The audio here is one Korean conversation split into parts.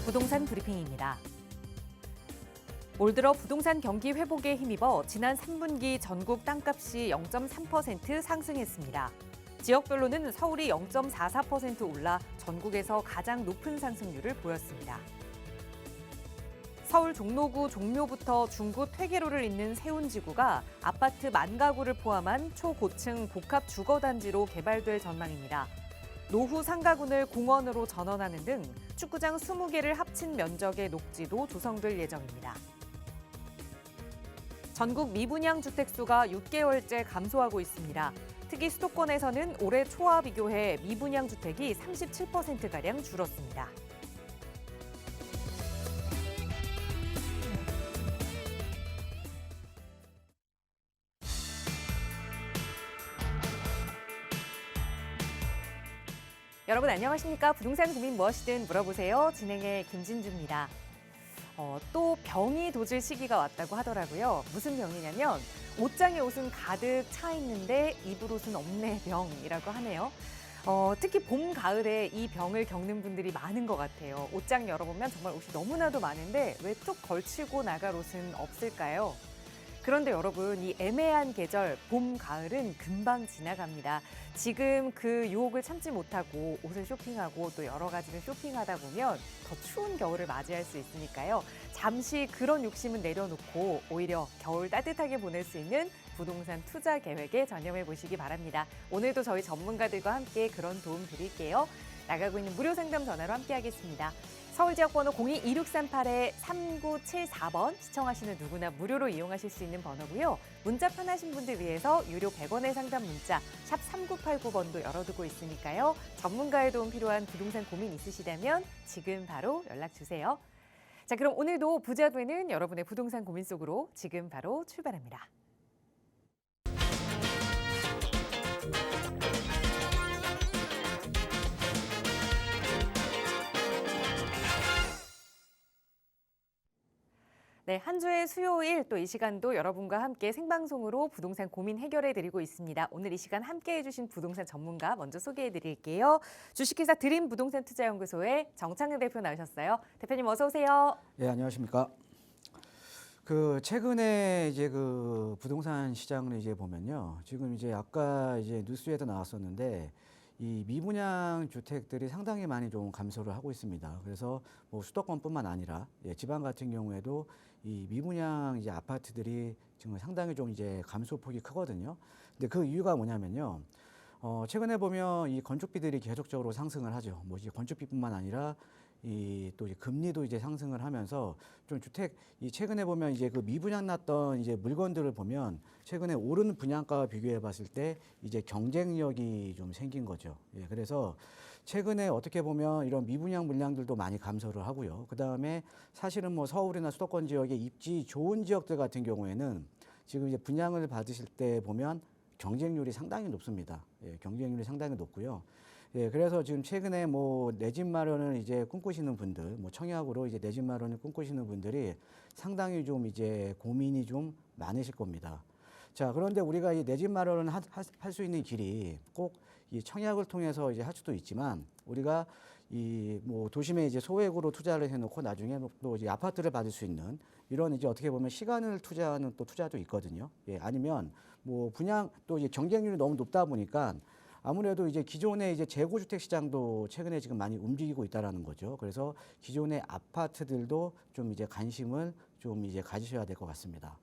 부동산 브리핑입니다. 올 들어 부동산 경기 회복에 힘입어 지난 3분기 전국 땅값이 0.3% 상승했습니다. 지역별로는 서울이 0.44% 올라 전국에서 가장 높은 상승률을 보였습니다. 서울 종로구 종묘부터 중구 퇴계로를 잇는 세운지구가 아파트 10,000가구를 포함한 초고층 복합 주거단지로 개발될 전망입니다. 노후 상가군을 공원으로 전환하는 등 축구장 20개를 합친 면적의 녹지도 조성될 예정입니다. 전국 미분양 주택 수가 6개월째 감소하고 있습니다. 특히 수도권에서는 올해 초와 비교해 미분양 주택이 37%가량 줄었습니다. 여러분 안녕하십니까? 부동산 고민 무엇이든 물어보세요. 진행의 김진주입니다. 또 병이 도질 시기가 왔다고 하더라고요. 무슨 병이냐면 옷장에 옷은 가득 차 있는데 입을 옷은 없네 병이라고 하네요. 특히 봄, 가을에 이 병을 겪는 분들이 많은 것 같아요. 옷장 열어보면 정말 옷이 너무나도 많은데 왜 툭 걸치고 나갈 옷은 없을까요? 그런데 여러분, 이 애매한 계절, 봄, 가을은 금방 지나갑니다. 지금 그 유혹을 참지 못하고 옷을 쇼핑하고 또 여러 가지를 쇼핑하다 보면 더 추운 겨울을 맞이할 수 있으니까요. 잠시 그런 욕심은 내려놓고 오히려 겨울 따뜻하게 보낼 수 있는 부동산 투자 계획에 전념해 보시기 바랍니다. 오늘도 저희 전문가들과 함께 그런 도움 드릴게요. 나가고 있는 무료 상담 전화로 함께하겠습니다. 서울 지역 번호 02-2638-3974번 시청하시는 누구나 무료로 이용하실 수 있는 번호고요. 문자 편하신 분들 위해서 유료 100원의 상담 문자 샵 3989번도 열어두고 있으니까요. 전문가의 도움 필요한 부동산 고민 있으시다면 지금 바로 연락 주세요. 자, 그럼 오늘도 부자 되는 여러분의 부동산 고민 속으로 지금 바로 출발합니다. 네, 한 주의 수요일 또 이 시간도 여러분과 함께 생방송으로 부동산 고민 해결해 드리고 있습니다. 오늘 이 시간 함께 해주신 부동산 전문가 먼저 소개해 드릴게요. 주식회사 드림 부동산 투자연구소의 정창근 대표 나오셨어요. 대표님 어서 오세요. 예, 안녕하십니까. 최근에 이제 부동산 시장을 이제 보면요. 지금 이제 아까 이제 뉴스에도 나왔었는데 이 미분양 주택들이 상당히 많이 좀 감소를 하고 있습니다. 그래서 뭐 수도권뿐만 아니라 지방 같은 경우에도 이 미분양 이제 아파트들이 지금 상당히 좀 이제 감소폭이 크거든요. 근데 그 이유가 뭐냐면요. 최근에 보면 이 건축비들이 계속적으로 상승을 하죠. 뭐 이제 건축비뿐만 아니라 또 이제 금리도 이제 상승을 하면서 좀 이 최근에 보면 이제 그 미분양 났던 이제 물건들을 보면 최근에 오른 분양가와 비교해 봤을 때 이제 경쟁력이 좀 생긴 거죠. 예, 그래서 최근에 어떻게 보면 이런 미분양 물량들도 많이 감소를 하고요. 그 다음에 사실은 뭐 서울이나 수도권 지역의 입지 좋은 지역들 같은 경우에는 지금 이제 분양을 받으실 때 보면 경쟁률이 상당히 높습니다. 예, 경쟁률이 상당히 높고요. 예, 그래서 지금 최근에 뭐 내 집 마련을 이제 꿈꾸시는 분들, 뭐 청약으로 이제 내 집 마련을 꿈꾸시는 분들이 상당히 좀 이제 고민이 좀 많으실 겁니다. 자, 그런데 우리가 이 내 집 마련을 할 수 있는 길이 꼭 이 청약을 통해서 이제 할 수도 있지만 우리가 이 뭐 도심에 이제 소액으로 투자를 해놓고 나중에 또 이제 아파트를 받을 수 있는 이런 이제 어떻게 보면 시간을 투자하는 또 투자도 있거든요. 예, 아니면 뭐 분양 또 이제 경쟁률이 너무 높다 보니까 아무래도 이제 기존의 이제 재고주택 시장도 최근에 지금 많이 움직이고 있다라는 거죠. 그래서 기존의 아파트들도 좀 이제 관심을 좀 이제 가지셔야 될 것 같습니다.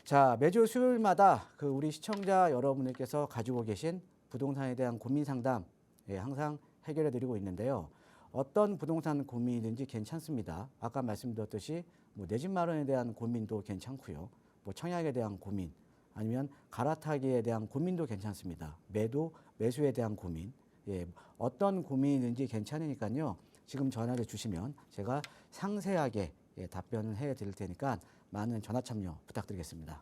자, 매주 수요일마다 우리 시청자 여러분들께서 가지고 계신 부동산에 대한 고민 상담 항상 해결해 드리고 있는데요. 어떤 부동산 고민이든지 괜찮습니다. 아까 말씀드렸듯이 뭐 내 집 마련에 대한 고민도 괜찮고요. 뭐 청약에 대한 고민, 아니면 갈아타기에 대한 고민도 괜찮습니다. 매수에 대한 고민, 어떤 고민이든지 괜찮으니까요. 지금 전화를 주시면 제가 상세하게 답변을 해드릴 테니까 많은 전화 참여 부탁드리겠습니다.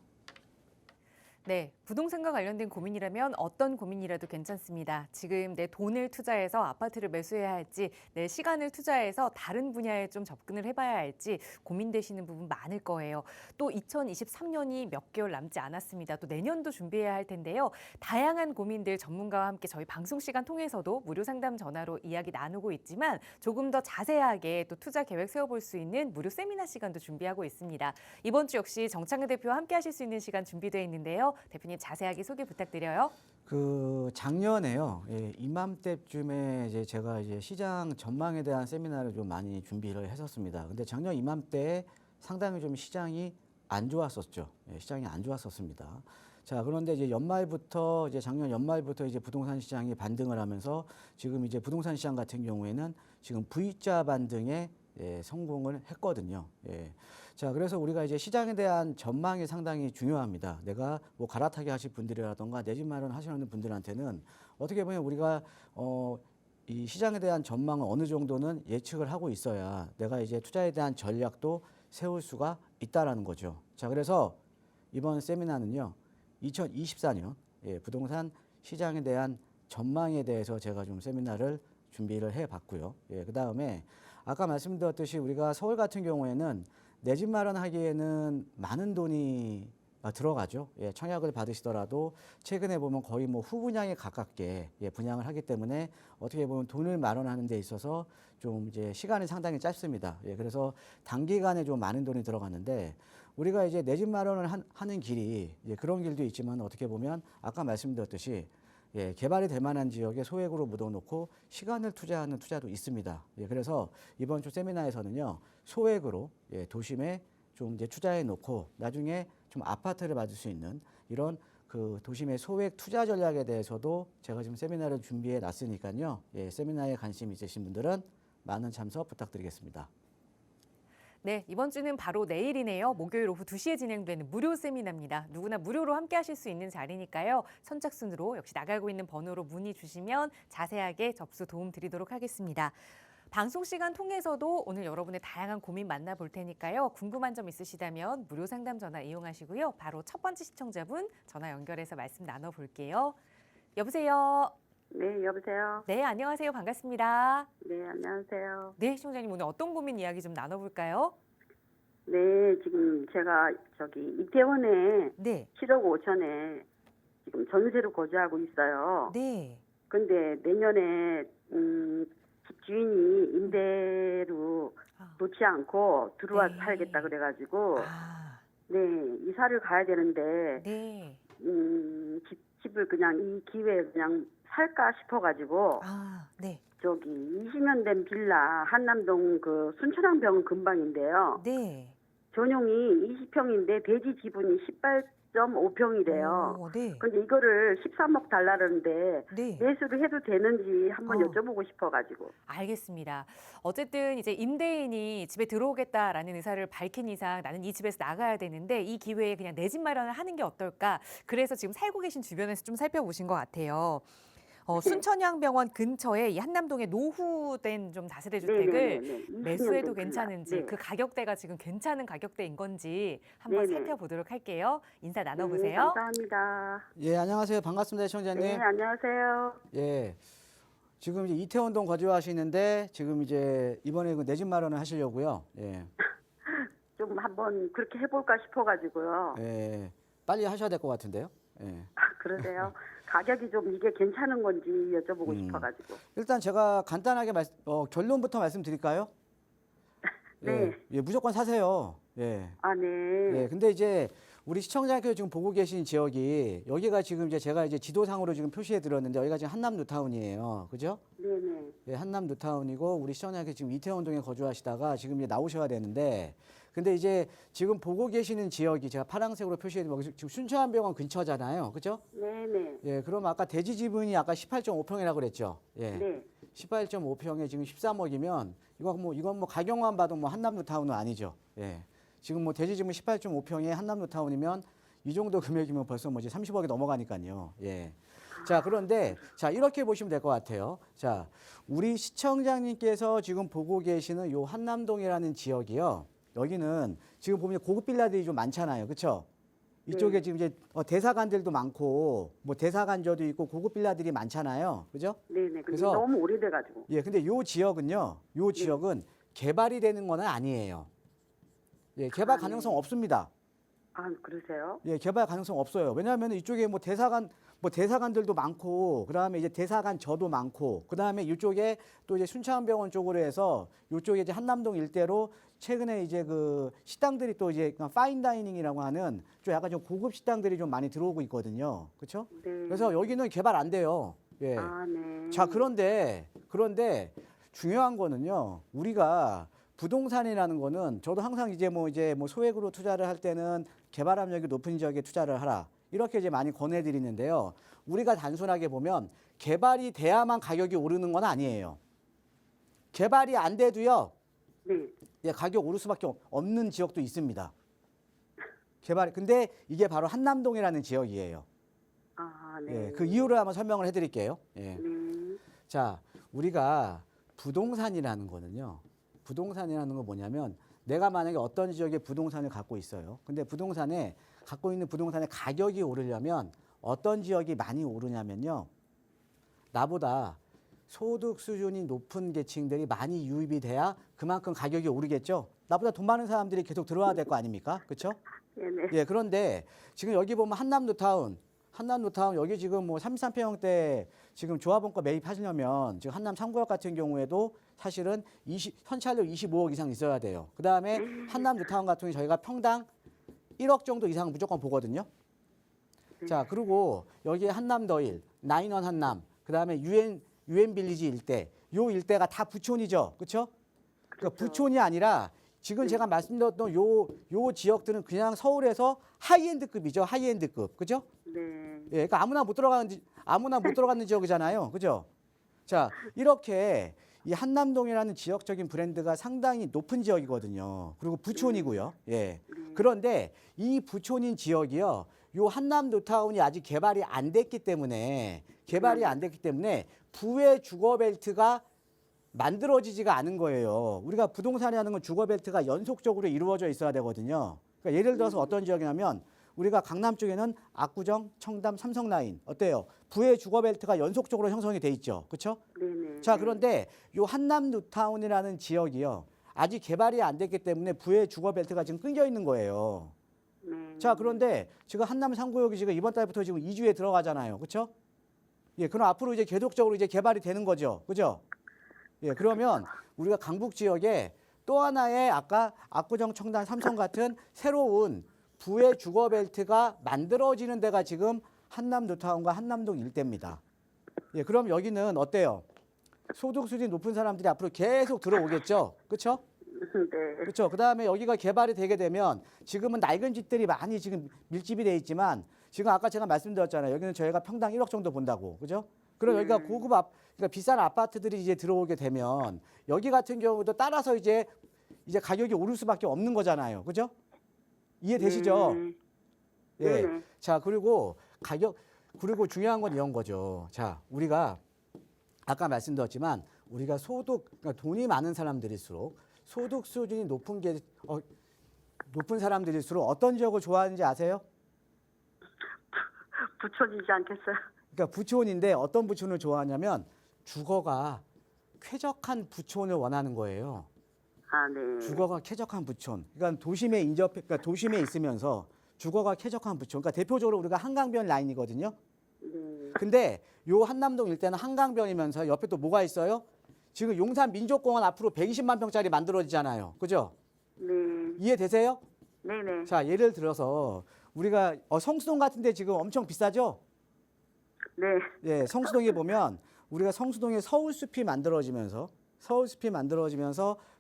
네, 부동산과 관련된 고민이라면 어떤 고민이라도 괜찮습니다. 지금 내 돈을 투자해서 아파트를 매수해야 할지, 내 시간을 투자해서 다른 분야에 좀 접근을 해봐야 할지 고민되시는 부분 많을 거예요. 또 2023년이 몇 개월 남지 않았습니다. 또 내년도 준비해야 할 텐데요. 다양한 고민들 전문가와 함께 저희 방송 시간 통해서도 무료 상담 전화로 이야기 나누고 있지만 조금 더 자세하게 또 투자 계획 세워볼 수 있는 무료 세미나 시간도 준비하고 있습니다. 이번 주 역시 정창근 대표와 함께 하실 수 있는 시간 준비되어 있는데요. 대표님 자세하게 소개 부탁드려요. 그 작년에요. 이맘때쯤에 이제 제가 이제 시장 전망에 대한 세미나를 좀 많이 준비를 했었습니다. 근데 작년 이맘때 상당히 좀 시장이 안 좋았었죠. 시장이 안 좋았었습니다. 자, 그런데 이제 연말부터 이제 작년 연말부터 이제 부동산 시장이 반등을 하면서 지금 이제 부동산 시장 같은 경우에는 지금 V자 반등에 성공을 했거든요. 자, 그래서 우리가 이제 시장에 대한 전망이 상당히 중요합니다. 내가 뭐 갈아타기 하실 분들이라던가 내 집 마련 하시는 분들한테는 어떻게 보면 우리가 이 시장에 대한 전망을 어느 정도는 예측을 하고 있어야 내가 이제 투자에 대한 전략도 세울 수가 있다라는 거죠. 자, 그래서 이번 세미나는요, 2024년 부동산 시장에 대한 전망에 대해서 제가 좀 세미나를 준비를 해봤고요. 그 다음에 아까 말씀드렸듯이 우리가 서울 같은 경우에는 내 집 마련하기에는 많은 돈이 들어가죠. 청약을 받으시더라도 최근에 보면 거의 뭐 후분양에 가깝게 분양을 하기 때문에 어떻게 보면 돈을 마련하는 데 있어서 좀 이제 시간이 상당히 짧습니다. 그래서 단기간에 좀 많은 돈이 들어가는데 우리가 이제 내 집 마련을 하는 길이 그런 길도 있지만 어떻게 보면 아까 말씀드렸듯이 개발이 될 만한 지역에 소액으로 묻어놓고 시간을 투자하는 투자도 있습니다. 그래서 이번 주 세미나에서는요, 소액으로 도심에 좀 이제 투자해 놓고 나중에 좀 아파트를 받을 수 있는 이런 그 도심의 소액 투자 전략에 대해서도 제가 지금 세미나를 준비해 놨으니까요. 세미나에 관심 있으신 분들은 많은 참석 부탁드리겠습니다. 네, 이번 주는 바로 내일이네요. 목요일 오후 2시에 진행되는 무료 세미나입니다. 누구나 무료로 함께 하실 수 있는 자리니까요. 선착순으로 역시 나가고 있는 번호로 문의 주시면 자세하게 접수 도움 드리도록 하겠습니다. 방송 시간 통해서도 오늘 여러분의 다양한 고민 만나볼 테니까요. 궁금한 점 있으시다면 무료 상담 전화 이용하시고요. 바로 첫 번째 시청자분 전화 연결해서 말씀 나눠볼게요. 여보세요. 네, 여보세요. 네, 안녕하세요. 반갑습니다. 네, 안녕하세요. 네, 시청자님 오늘 어떤 고민 이야기 좀 나눠볼까요? 네, 지금 제가 이태원에 네, 7억 5천에 지금 전세로 거주하고 있어요. 네. 근데 내년에 집 주인이 임대로 아, 놓지 않고 들어와 네. 살겠다 그래가지고 아, 네, 이사를 가야 되는데 네. 집을 그냥 이 기회에 그냥 살까 싶어가지고 아, 네. 20년 된 빌라 한남동 그 순천항병원 근방인데요. 네. 전용이 20평인데 대지 지분이 18.5평이래요. 오, 네. 근데 이거를 13억 달라는데 네. 매수를 해도 되는지 한번 어. 여쭤보고 싶어가지고. 알겠습니다. 어쨌든 이제 임대인이 집에 들어오겠다라는 의사를 밝힌 이상 나는 이 집에서 나가야 되는데 이 기회에 그냥 내 집 마련을 하는 게 어떨까? 그래서 지금 살고 계신 주변에서 좀 살펴보신 것 같아요. 순천향병원 근처에 이 한남동에 노후된 좀 다세대 주택을 네네네. 20년 매수해도 된 괜찮은지 빌라. 그 가격대가 지금 괜찮은 가격대인 건지 한번 네네. 살펴보도록 할게요. 인사 네, 나눠보세요. 감사합니다. 안녕하세요. 반갑습니다, 시청자님. 네, 안녕하세요. 지금 이제 이태원동 거주하시는데 지금 이제 이번에 내 집 마련을 하시려고요. 좀 한번 그렇게 해볼까 싶어가지고요. 빨리 하셔야 될 것 같은데요. 그러세요. 가격이 좀 이게 괜찮은 건지 여쭤보고 음. 싶어가지고. 일단 제가 간단하게 결론부터 말씀드릴까요? 네. 무조건 사세요. 아, 네. 근데 이제 우리 시청자께서 지금 보고 계신 지역이 여기가 지금 이제 제가 이제 지도상으로 지금 표시해 드렸는데 여기가 지금 한남 뉴타운이에요. 그죠? 네네. 한남 뉴타운이고 우리 시청자께서 지금 이태원동에 거주하시다가 지금 이제 나오셔야 되는데 근데 이제 지금 보고 계시는 지역이 제가 파란색으로 표시해 드린 지금 순천한병원 근처잖아요. 그죠? 네네. 그럼 아까 대지 지분이 아까 18.5평이라고 그랬죠? 네. 18.5평에 지금 13억이면 이건 뭐 가격만 봐도 뭐 한남 뉴타운은 아니죠. 지금 뭐 대지 지분 18.5평에 한남 뉴타운이면 이 정도 금액이면 벌써 뭐지 30억이 넘어가니까요. 자, 그런데 자, 이렇게 보시면 될 것 같아요. 자, 우리 시청자님께서 지금 보고 계시는 요 한남동이라는 지역이요. 여기는 지금 보면 고급 빌라들이 좀 많잖아요. 그렇죠? 이쪽에 네. 지금 이제 대사관들도 많고 뭐 대사관저도 있고 고급 빌라들이 많잖아요. 그죠? 네네. 근데 그래서- 너무 오래돼가지고. 예, 근데 요 지역은요. 요 지역은 개발이 되는 건 아니에요. 예, 개발 아, 가능성 네. 없습니다. 아, 그러세요? 예, 개발 가능성 없어요. 왜냐하면 이쪽에 뭐 대사관들도 많고, 그다음에 이제 대사관 저도 많고, 그다음에 이쪽에 또 이제 순창병원 쪽으로 해서 이쪽에 이제 한남동 일대로 최근에 이제 그 식당들이 또 이제 파인 다이닝이라고 하는 좀 약간 좀 고급 식당들이 좀 많이 들어오고 있거든요. 그렇죠? 네. 그래서 여기는 개발 안 돼요. 예. 아, 네. 자, 그런데 중요한 거는요. 우리가 부동산이라는 거는 저도 항상 이제 뭐 소액으로 투자를 할 때는 개발 압력이 높은 지역에 투자를 하라. 이렇게 이제 많이 권해 드리는데요. 우리가 단순하게 보면 개발이 돼야만 가격이 오르는 건 아니에요. 개발이 안 돼도요. 네. 예, 가격 오를 수밖에 없는 지역도 있습니다. 근데 이게 바로 한남동이라는 지역이에요. 아, 네. 예, 그 이유를 한번 설명을 해 드릴게요. 예. 네. 자, 우리가 부동산이라는 거는요. 부동산이라는 건 뭐냐면 내가 만약에 어떤 지역에 부동산을 갖고 있어요. 근데 갖고 있는 부동산의 가격이 오르려면 어떤 지역이 많이 오르냐면요. 나보다 소득 수준이 높은 계층들이 많이 유입이 돼야 그만큼 가격이 오르겠죠. 나보다 돈 많은 사람들이 계속 들어와야 될 거 아닙니까? 그렇죠? 네네. 예, 그런데 지금 여기 보면 한남뉴타운 여기 지금 뭐 33평대 지금 조합원가 매입하시려면 지금 한남 3구역 같은 경우에도 사실은 현찰료 25억 이상 있어야 돼요. 그다음에 한남뉴타운 같은 경우 저희가 평당 1억 정도 이상 무조건 보거든요. 자, 그리고 여기에 한남더일, 나인원 한남, 그다음에 유엔 빌리지 일대, 요 일대가 다 부촌이죠. 그렇죠? 그러니까 부촌이 아니라 지금 제가 말씀드렸던 요 지역들은 그냥 서울에서 하이엔드급이죠. 하이엔드급. 그죠? 네. 예, 그러니까 아무나 못 들어가는 지역이잖아요. 그죠? 자, 이렇게 이 한남동이라는 지역적인 브랜드가 상당히 높은 지역이거든요. 그리고 부촌이고요. 예. 그런데 이 부촌인 지역이요. 요 한남 뉴타운이 아직 개발이 안 됐기 때문에 부의 주거벨트가 만들어지지가 않은 거예요. 우리가 부동산이라는 건 주거벨트가 연속적으로 이루어져 있어야 되거든요. 그러니까 예를 들어서 어떤 지역이냐면 우리가 강남 쪽에는 압구정, 청담, 삼성라인 어때요? 부의 주거벨트가 연속적으로 형성이 돼 있죠. 그렇죠? 네네. 자, 그런데 요 한남 뉴타운이라는 지역이요. 아직 개발이 안 됐기 때문에 부의 주거벨트가 지금 끊겨 있는 거예요. 네. 자, 그런데 지금 한남 3구역이 지금 이번 달부터 지금 2주에 들어가잖아요. 그렇죠? 예, 그럼 앞으로 이제 계속적으로 이제 개발이 되는 거죠. 그죠? 예, 그러면 우리가 강북 지역에 또 하나의 아까 압구정, 청담, 삼성 같은 새로운 부의 주거벨트가 만들어지는 데가 지금 한남 뉴타운과 한남동 일대입니다. 예, 그럼 여기는 어때요? 소득 수준이 높은 사람들이 앞으로 계속 들어오겠죠. 그렇죠? 네. 그렇죠. 그다음에 여기가 개발이 되게 되면 지금은 낡은 집들이 많이 지금 밀집이 돼 있지만 지금 아까 제가 말씀드렸잖아요. 여기는 저희가 평당 1억 정도 본다고. 그죠? 그럼 여기가 그러니까 비싼 아파트들이 이제 들어오게 되면 여기 같은 경우도 따라서 이제 가격이 오를 수밖에 없는 거잖아요. 그죠? 이해되시죠? 예. 네네. 자, 그리고 그리고 중요한 건 이런 거죠. 자, 우리가 아까 말씀드렸지만 우리가 그러니까 돈이 많은 사람들일수록 소득 수준이 높은 사람들일수록 어떤 지역을 좋아하는지 아세요? 부촌이지 않겠어요? 그러니까 부촌인데 어떤 부촌을 좋아하냐면 주거가 쾌적한 부촌을 원하는 거예요. 아, 네. 주거가 쾌적한 부촌. 그러니까 그러니까 도심에 있으면서 주거가 쾌적한 부촌. 그러니까 대표적으로 우리가 한강변 라인이거든요. 네. 근데 요 한남동 일대는 한강변이면서 옆에 또 뭐가 있어요? 지금 용산 민족공원 앞으로 120만 평짜리 만들어지잖아요. 그죠? 네. 이해되세요? 네네. 자, 예를 들어서 우리가 성수동 같은 데 지금 엄청 비싸죠? 네. 예, 성수동에 보면 우리가 성수동에 서울숲이 만들어지면서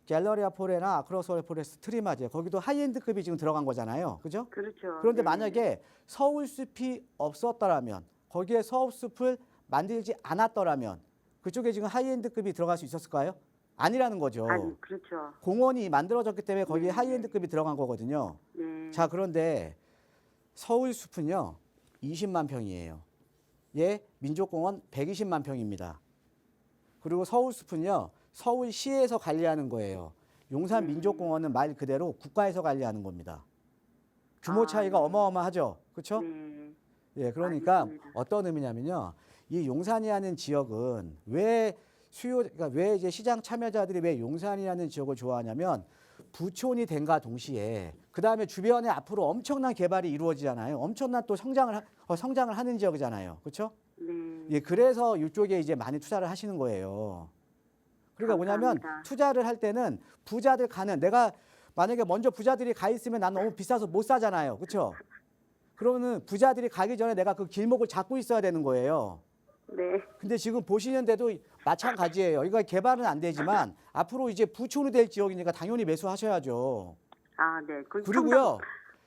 갤러리아 포레나 아크로스 포레스트 트리마제 거기도 하이엔드급이 지금 들어간 거잖아요. 그죠? 그렇죠. 그런데 네. 만약에 서울숲이 없었더라면 거기에 서울숲을 만들지 않았더라면 그쪽에 지금 하이엔드급이 들어갈 수 있었을까요? 아니라는 거죠. 아니, 그렇죠. 공원이 만들어졌기 때문에 거기에 네. 하이엔드급이 들어간 거거든요. 네. 자, 그런데 서울숲은요 20만 평이에요. 예, 민족공원 120만 평입니다. 그리고 서울숲은요 서울시에서 관리하는 거예요. 용산 민족공원은 말 그대로 국가에서 관리하는 겁니다. 규모 차이가 네. 어마어마하죠. 그렇죠? 네. 예, 그러니까 알겠습니다. 어떤 의미냐면요. 이 용산이라는 지역은 왜 그러니까 왜 이제 시장 참여자들이 왜 용산이라는 지역을 좋아하냐면 부촌이 된과 동시에 그 다음에 주변에 앞으로 엄청난 개발이 이루어지잖아요. 엄청난 또 성장을 하는 지역이잖아요. 그렇죠? 네. 예, 그래서 이쪽에 이제 많이 투자를 하시는 거예요. 그러니까 뭐냐면 감사합니다. 투자를 할 때는 부자들 가는 내가 만약에 먼저 부자들이 가 있으면 난 너무 비싸서 못 사잖아요. 그렇죠? 그러면은 부자들이 가기 전에 내가 그 길목을 잡고 있어야 되는 거예요. 네. 근데 지금 보시는데도 마찬가지예요. 이거 개발은 안 되지만 앞으로 이제 부촌이 될 지역이니까 당연히 매수하셔야죠. 아, 네. 그 그리고요.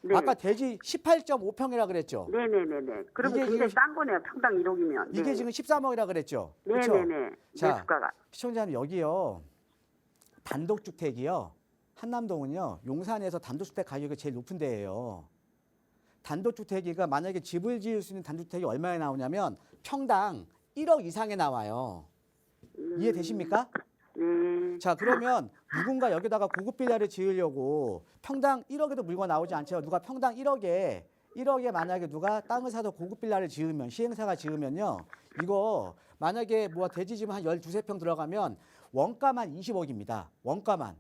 네. 아까 대지 18.5평이라 그랬죠. 네네네네. 그러면 이게 굉장히 지금 싼 거네요. 평당 1억이면. 이게 지금 13억이라 그랬죠. 그렇죠? 네네네. 자, 매수가가. 시청자님 여기요. 단독주택이요. 한남동은요. 용산에서 단독주택 가격이 제일 높은 데예요. 단독주택이가 만약에 집을 지을 수 있는 단독주택이 얼마에 나오냐면 평당 1억 이상에 나와요. 이해되십니까? 네. 자, 그러면 누군가 여기다가 고급 빌라를 지으려고 평당 1억에도 물건 나오지 않죠. 누가 평당 1억에 만약에 누가 땅을 사서 고급 빌라를 지으면 시행사가 지으면요. 이거 만약에 뭐 대지집 한 12~13평 들어가면 원가만 20억입니다. 원가만.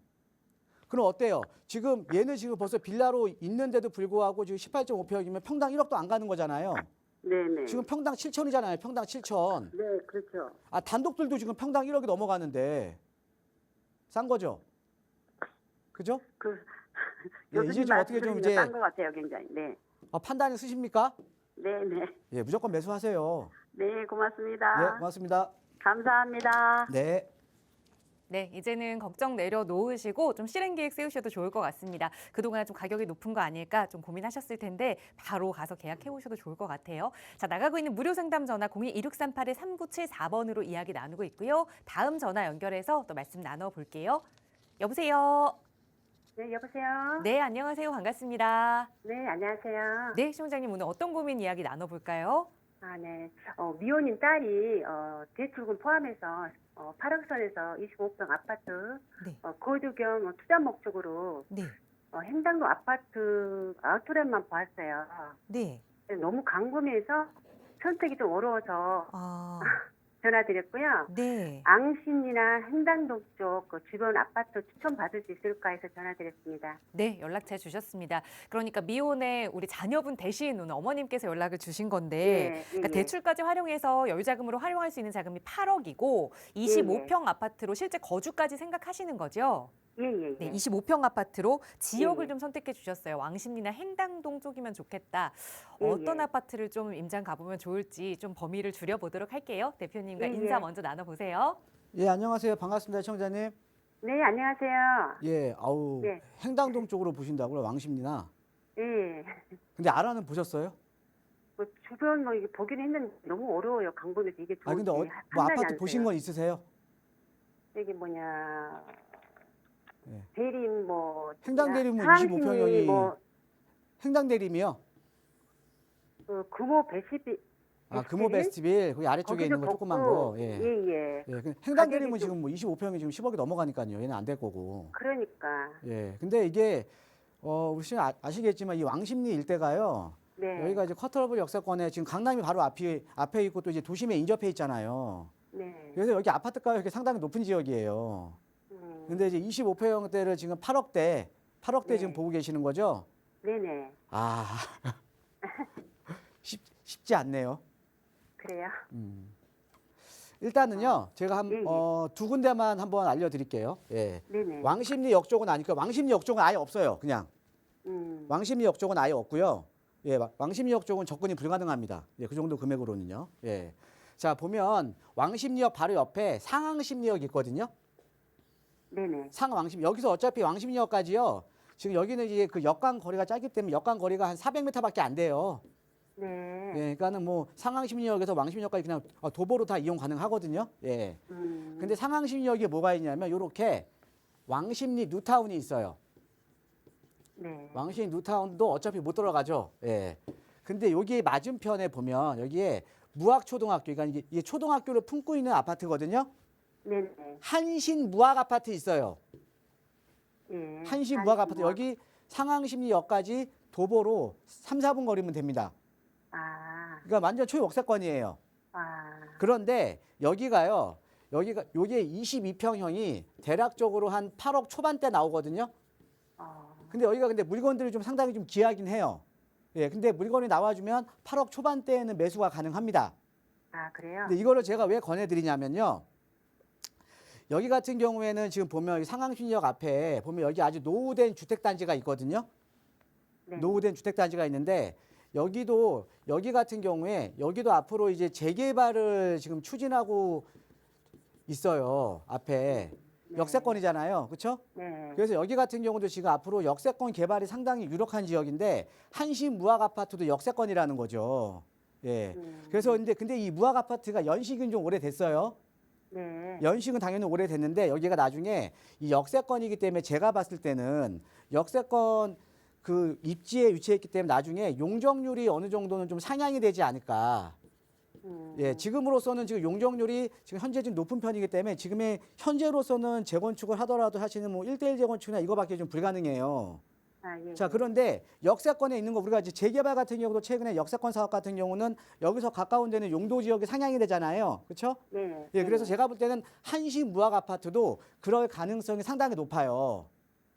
그럼 어때요? 지금 얘는 지금 벌써 빌라로 있는데도 불구하고 지금 18.5평이면 평당 1억도 안 가는 거잖아요. 네네. 지금 평당 7천이잖아요. 평당 7천. 네, 그렇죠. 아, 단독들도 지금 평당 1억이 넘어가는데 싼 거죠? 그죠? 그 예, 이제 좀 어떻게 좀 이제 싼것 같아요, 굉장히. 네. 판단이 쓰십니까? 네네. 예, 무조건 매수하세요. 네, 예, 고맙습니다. 고맙습니다. 감사합니다. 네. 네, 이제는 걱정 내려놓으시고 좀 실행 계획 세우셔도 좋을 것 같습니다. 그동안 좀 가격이 높은 거 아닐까 좀 고민하셨을 텐데 바로 가서 계약해 보셔도 좋을 것 같아요. 자, 나가고 있는 무료 상담 전화 02-2638-3974번으로 이야기 나누고 있고요. 다음 전화 연결해서 또 말씀 나눠볼게요. 여보세요. 네, 여보세요. 네, 안녕하세요. 반갑습니다. 네, 안녕하세요. 네, 시청자님 오늘 어떤 고민 이야기 나눠볼까요? 아, 네. 미혼인 딸이 대출금 포함해서 8억선에서 25평 아파트 네. 거주 겸 투자 목적으로 네, 행당로 아파트 아웃렛만 봤어요. 네. 너무 궁금해서 선택이 좀 어려워서 아, 전화드렸고요. 네. 앙신이나 행당동 쪽 주변 아파트 추천 받을 수 있을까 해서 전화드렸습니다. 네, 연락처 주셨습니다. 그러니까 미혼의 우리 자녀분 대신 오늘 어머님께서 연락을 주신 건데 그러니까 대출까지 활용해서 여유자금으로 활용할 수 있는 자금이 8억이고 25평 아파트로 실제 거주까지 생각하시는 거죠? 예. 네, 25평 아파트로 지역을 예. 좀 선택해 주셨어요. 왕십리나 행당동 쪽이면 좋겠다. 예, 어떤 예. 아파트를 좀 임장 가보면 좋을지 좀 범위를 줄여보도록 할게요. 대표님과 예, 인사 예. 먼저 나눠보세요. 예, 안녕하세요. 반갑습니다, 시청자님. 네, 안녕하세요. 예, 아우, 네. 행당동 쪽으로 보신다고요, 왕십리나. 예. 근데 알아는 보셨어요? 뭐 주변 이게 보긴 했는데 너무 어려워요. 강북에서 이게 좋은지 아, 근데 뭐 판단이 아파트 안 보신 돼요. 건 있으세요? 여기 뭐냐 예. 대림 뭐 행당 대림은 상암시니 25평형이 뭐 행당대림이요? 금호 베시비 아, 금호 베스트빌 거기 아래쪽에 있는 거 조그만 거. 예. 예예. 예. 근데 행당대림은 가격이 지금 뭐 25평이 지금 10억이 넘어가니까요. 얘는 안 될 거고. 그러니까 예. 근데 이게 우리 지금 아시겠지만 이 왕십리 일대가요. 네. 여기가 이제 커터러블 역세권에 지금 강남이 바로 앞에 있고 또 이제 도심에 인접해 있잖아요. 네. 그래서 여기 아파트 가격이 상당히 높은 지역이에요. 근데 이제 25평대를 지금 8억대 네. 지금 보고 계시는 거죠? 네네. 아. 쉽지 않네요. 그래요. 일단은요, 제가 예, 예. 두 군데만 한번 알려드릴게요. 예. 네네. 왕십리 역 쪽은 아니까 왕십리 역 쪽은 아예 없어요. 그냥 왕십리 역 쪽은 아예 없고요. 예, 왕십리 역 쪽은 접근이 불가능합니다. 예, 그 정도 금액으로는요. 예. 자, 보면 왕십리역 바로 옆에 상항십리역이 있거든요. 네네. 상왕십 여기서 어차피 왕십리역까지요. 지금 여기는 이제 그 역간 거리가 짧기 때문에 역간 거리가 한 400m밖에 안 돼요. 네. 예, 그러니까는 뭐 상항십리역에서 왕십리역까지 그냥 도보로 다 이용 가능하거든요. 예. 근데 상항십리역에 뭐가 있냐면 요렇게 왕십리 뉴타운이 있어요. 네. 왕십리 뉴타운도 어차피 못 들어가죠. 예. 근데 여기 맞은편에 보면 여기에 무학초등학교, 그러니까 이게 초등학교를 품고 있는 아파트거든요. 네네. 한신 무학 아파트 있어요. 예. 한신 무학 아파트 여기 상항십리역까지 도보로 3, 4분 거리면 됩니다. 아, 그러니까 완전 초역세권이에요. 아, 그런데 여기가요. 요게 22평형이 대략적으로 한 8억 초반대 나오거든요. 근데 여기가 근데 물건들이 좀 상당히 좀 귀하긴 해요. 예, 근데 물건이 나와주면 8억 초반대에는 매수가 가능합니다. 아, 그래요? 근데 이거를 제가 왜 권해드리냐면요. 여기 같은 경우에는 지금 보면 여기 상황신역 앞에 보면 여기 아주 노후된 주택단지가 있거든요. 네. 노후된 주택단지가 있는데 여기 같은 경우에 여기도 앞으로 이제 재개발을 지금 추진하고 있어요. 앞에 네. 역세권이잖아요. 그렇죠? 네. 그래서 여기 같은 경우도 지금 앞으로 역세권 개발이 상당히 유력한 지역인데 한시 무학 아파트도 역세권이라는 거죠. 예. 그래서 근데 이 무학 아파트가 연식은 좀 오래됐어요. 네. 연식은 당연히 오래됐는데 여기가 나중에 이 역세권이기 때문에 제가 봤을 때는 역세권 그 입지에 위치했기 때문에 나중에 용적률이 어느 정도는 좀 상향이 되지 않을까. 예, 지금으로서는 지금 용적률이 지금 현재 좀 높은 편이기 때문에 지금의 현재로서는 재건축을 하더라도 사실은 뭐 1대1 재건축이나 이거밖에 좀 불가능해요. 아, 예. 자, 그런데 역세권에 있는 거 우리가 이제 재개발 같은 경우도 최근에 역세권 사업 같은 경우는 여기서 가까운 데는 용도 지역이 상향이 되잖아요. 그렇죠? 네. 예, 그래서 제가 볼 때는 한시 무학 아파트도 그럴 가능성이 상당히 높아요.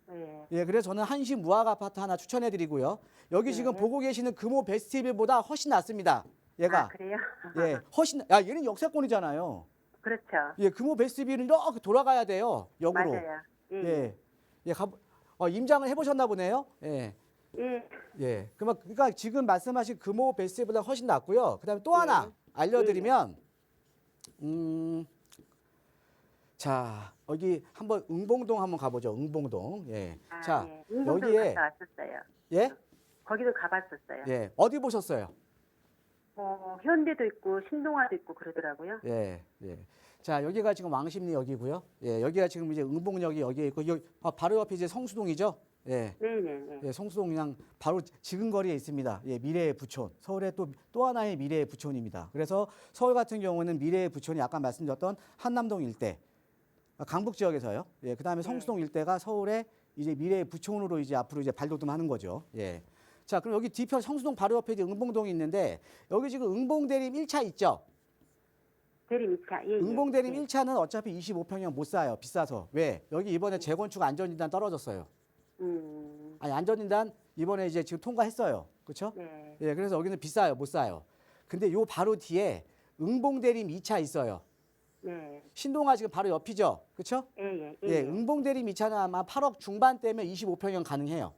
예. 예, 그래서 저는 한시 무학 아파트 하나 추천해 드리고요. 여기 지금 보고 계시는 금호 베스트빌보다 훨씬 낫습니다. 얘가. 아, 그래요? 예, 훨씬 얘는 역세권이잖아요. 그렇죠. 예, 금호 베스트빌은 이렇게 돌아가야 돼요. 역으로. 맞아요. 예. 예. 예, 임장을 해 보셨나 보네요. 예. 예. 예. 그러니까 지금 말씀하신 금호 베스트보다 훨씬 낫고요. 그다음에 또 하나 알려드리면, 자 여기 한번 응봉동 한번 가보죠. 응봉동. 예. 아, 자 예. 운동도 여기에 갔다 왔었어요. 예, 거기도 가봤었어요. 예. 어디 보셨어요? 현대도 있고 신동아도 있고 그러더라고요. 예, 예. 자 여기가 지금 왕십리 역이고요. 예, 여기가 지금 이제 응봉역이 여기에 있고 여기 바로 옆이 이제 성수동이죠. 예. 네네네. 예, 성수동 그냥 바로 지근거리에 있습니다. 예, 미래의 부촌. 서울의 또 하나의 미래의 부촌입니다. 그래서 서울 같은 경우는 미래의 부촌이 아까 말씀드렸던 한남동 일대, 강북 지역에서요. 예, 그다음에 성수동 일대가 서울의 이제 미래의 부촌으로 이제 앞으로 이제 발돋움하는 거죠. 예. 자, 그럼 여기 뒤편 성수동 바로 옆에 이제 응봉동이 있는데 여기 지금 응봉대림 1차 있죠? 대림 2차. 예. 응봉대림 예. 1차는 어차피 25평이면 못 사요. 비싸서. 왜? 여기 이번에 재건축 안전진단 떨어졌어요. 아니 안전진단 이번에 이제 지금 통과했어요. 그렇죠? 네. 예, 그래서 여기는 비싸요. 못 사요. 근데 요 바로 뒤에 응봉대림 2차 있어요. 네. 신동아 지금 바로 옆이죠. 그렇죠? 예. 예, 응봉대림 2차는 아마 8억 중반대면 25평형 가능해요.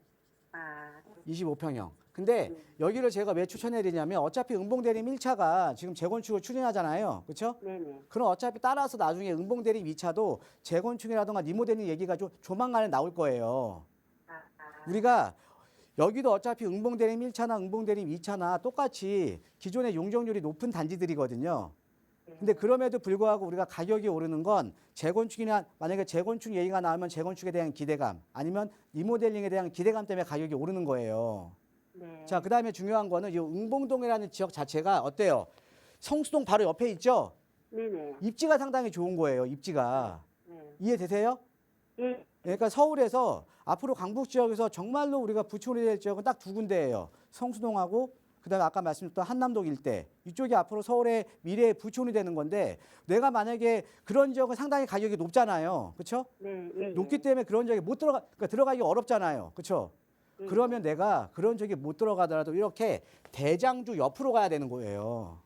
아, 25평형. 근데 여기를 제가 왜 추천해 드리냐면 어차피 응봉대림 1차가 지금 재건축을 추진하잖아요. 그렇죠? 네네. 그럼 어차피 따라서 나중에 응봉대림 2차도 재건축이라든가 리모델링 얘기가 좀 조만간에 나올 거예요. 우리가 여기도 어차피 응봉대림 1차나 응봉대림 2차나 똑같이 기존의 용적률이 높은 단지들이거든요. 근데 그럼에도 불구하고 우리가 가격이 오르는 건 재건축이나 만약에 재건축 얘기가 나오면 재건축에 대한 기대감 아니면 리모델링에 대한 기대감 때문에 가격이 오르는 거예요. 네. 자, 그다음에 중요한 거는 이 응봉동이라는 지역 자체가 어때요? 성수동 바로 옆에 있죠? 네네. 입지가 상당히 좋은 거예요. 입지가. 네. 이해되세요? 예. 그러니까 서울에서 앞으로 강북 지역에서 정말로 우리가 부촌이 될 지역은 딱 두 군데예요. 성수동하고 그다음에 아까 말씀드렸던 한남동 일대. 이쪽이 앞으로 서울의 미래의 부촌이 되는 건데 내가 만약에 그런 지역은 상당히 가격이 높잖아요. 그렇죠? 네. 예. 높기 때문에 그런 지역에 못 그러니까 들어가기 어렵잖아요. 그렇죠? 그러면 내가 그런 지역에 못 들어가더라도 이렇게 대장주 옆으로 가야 되는 거예요.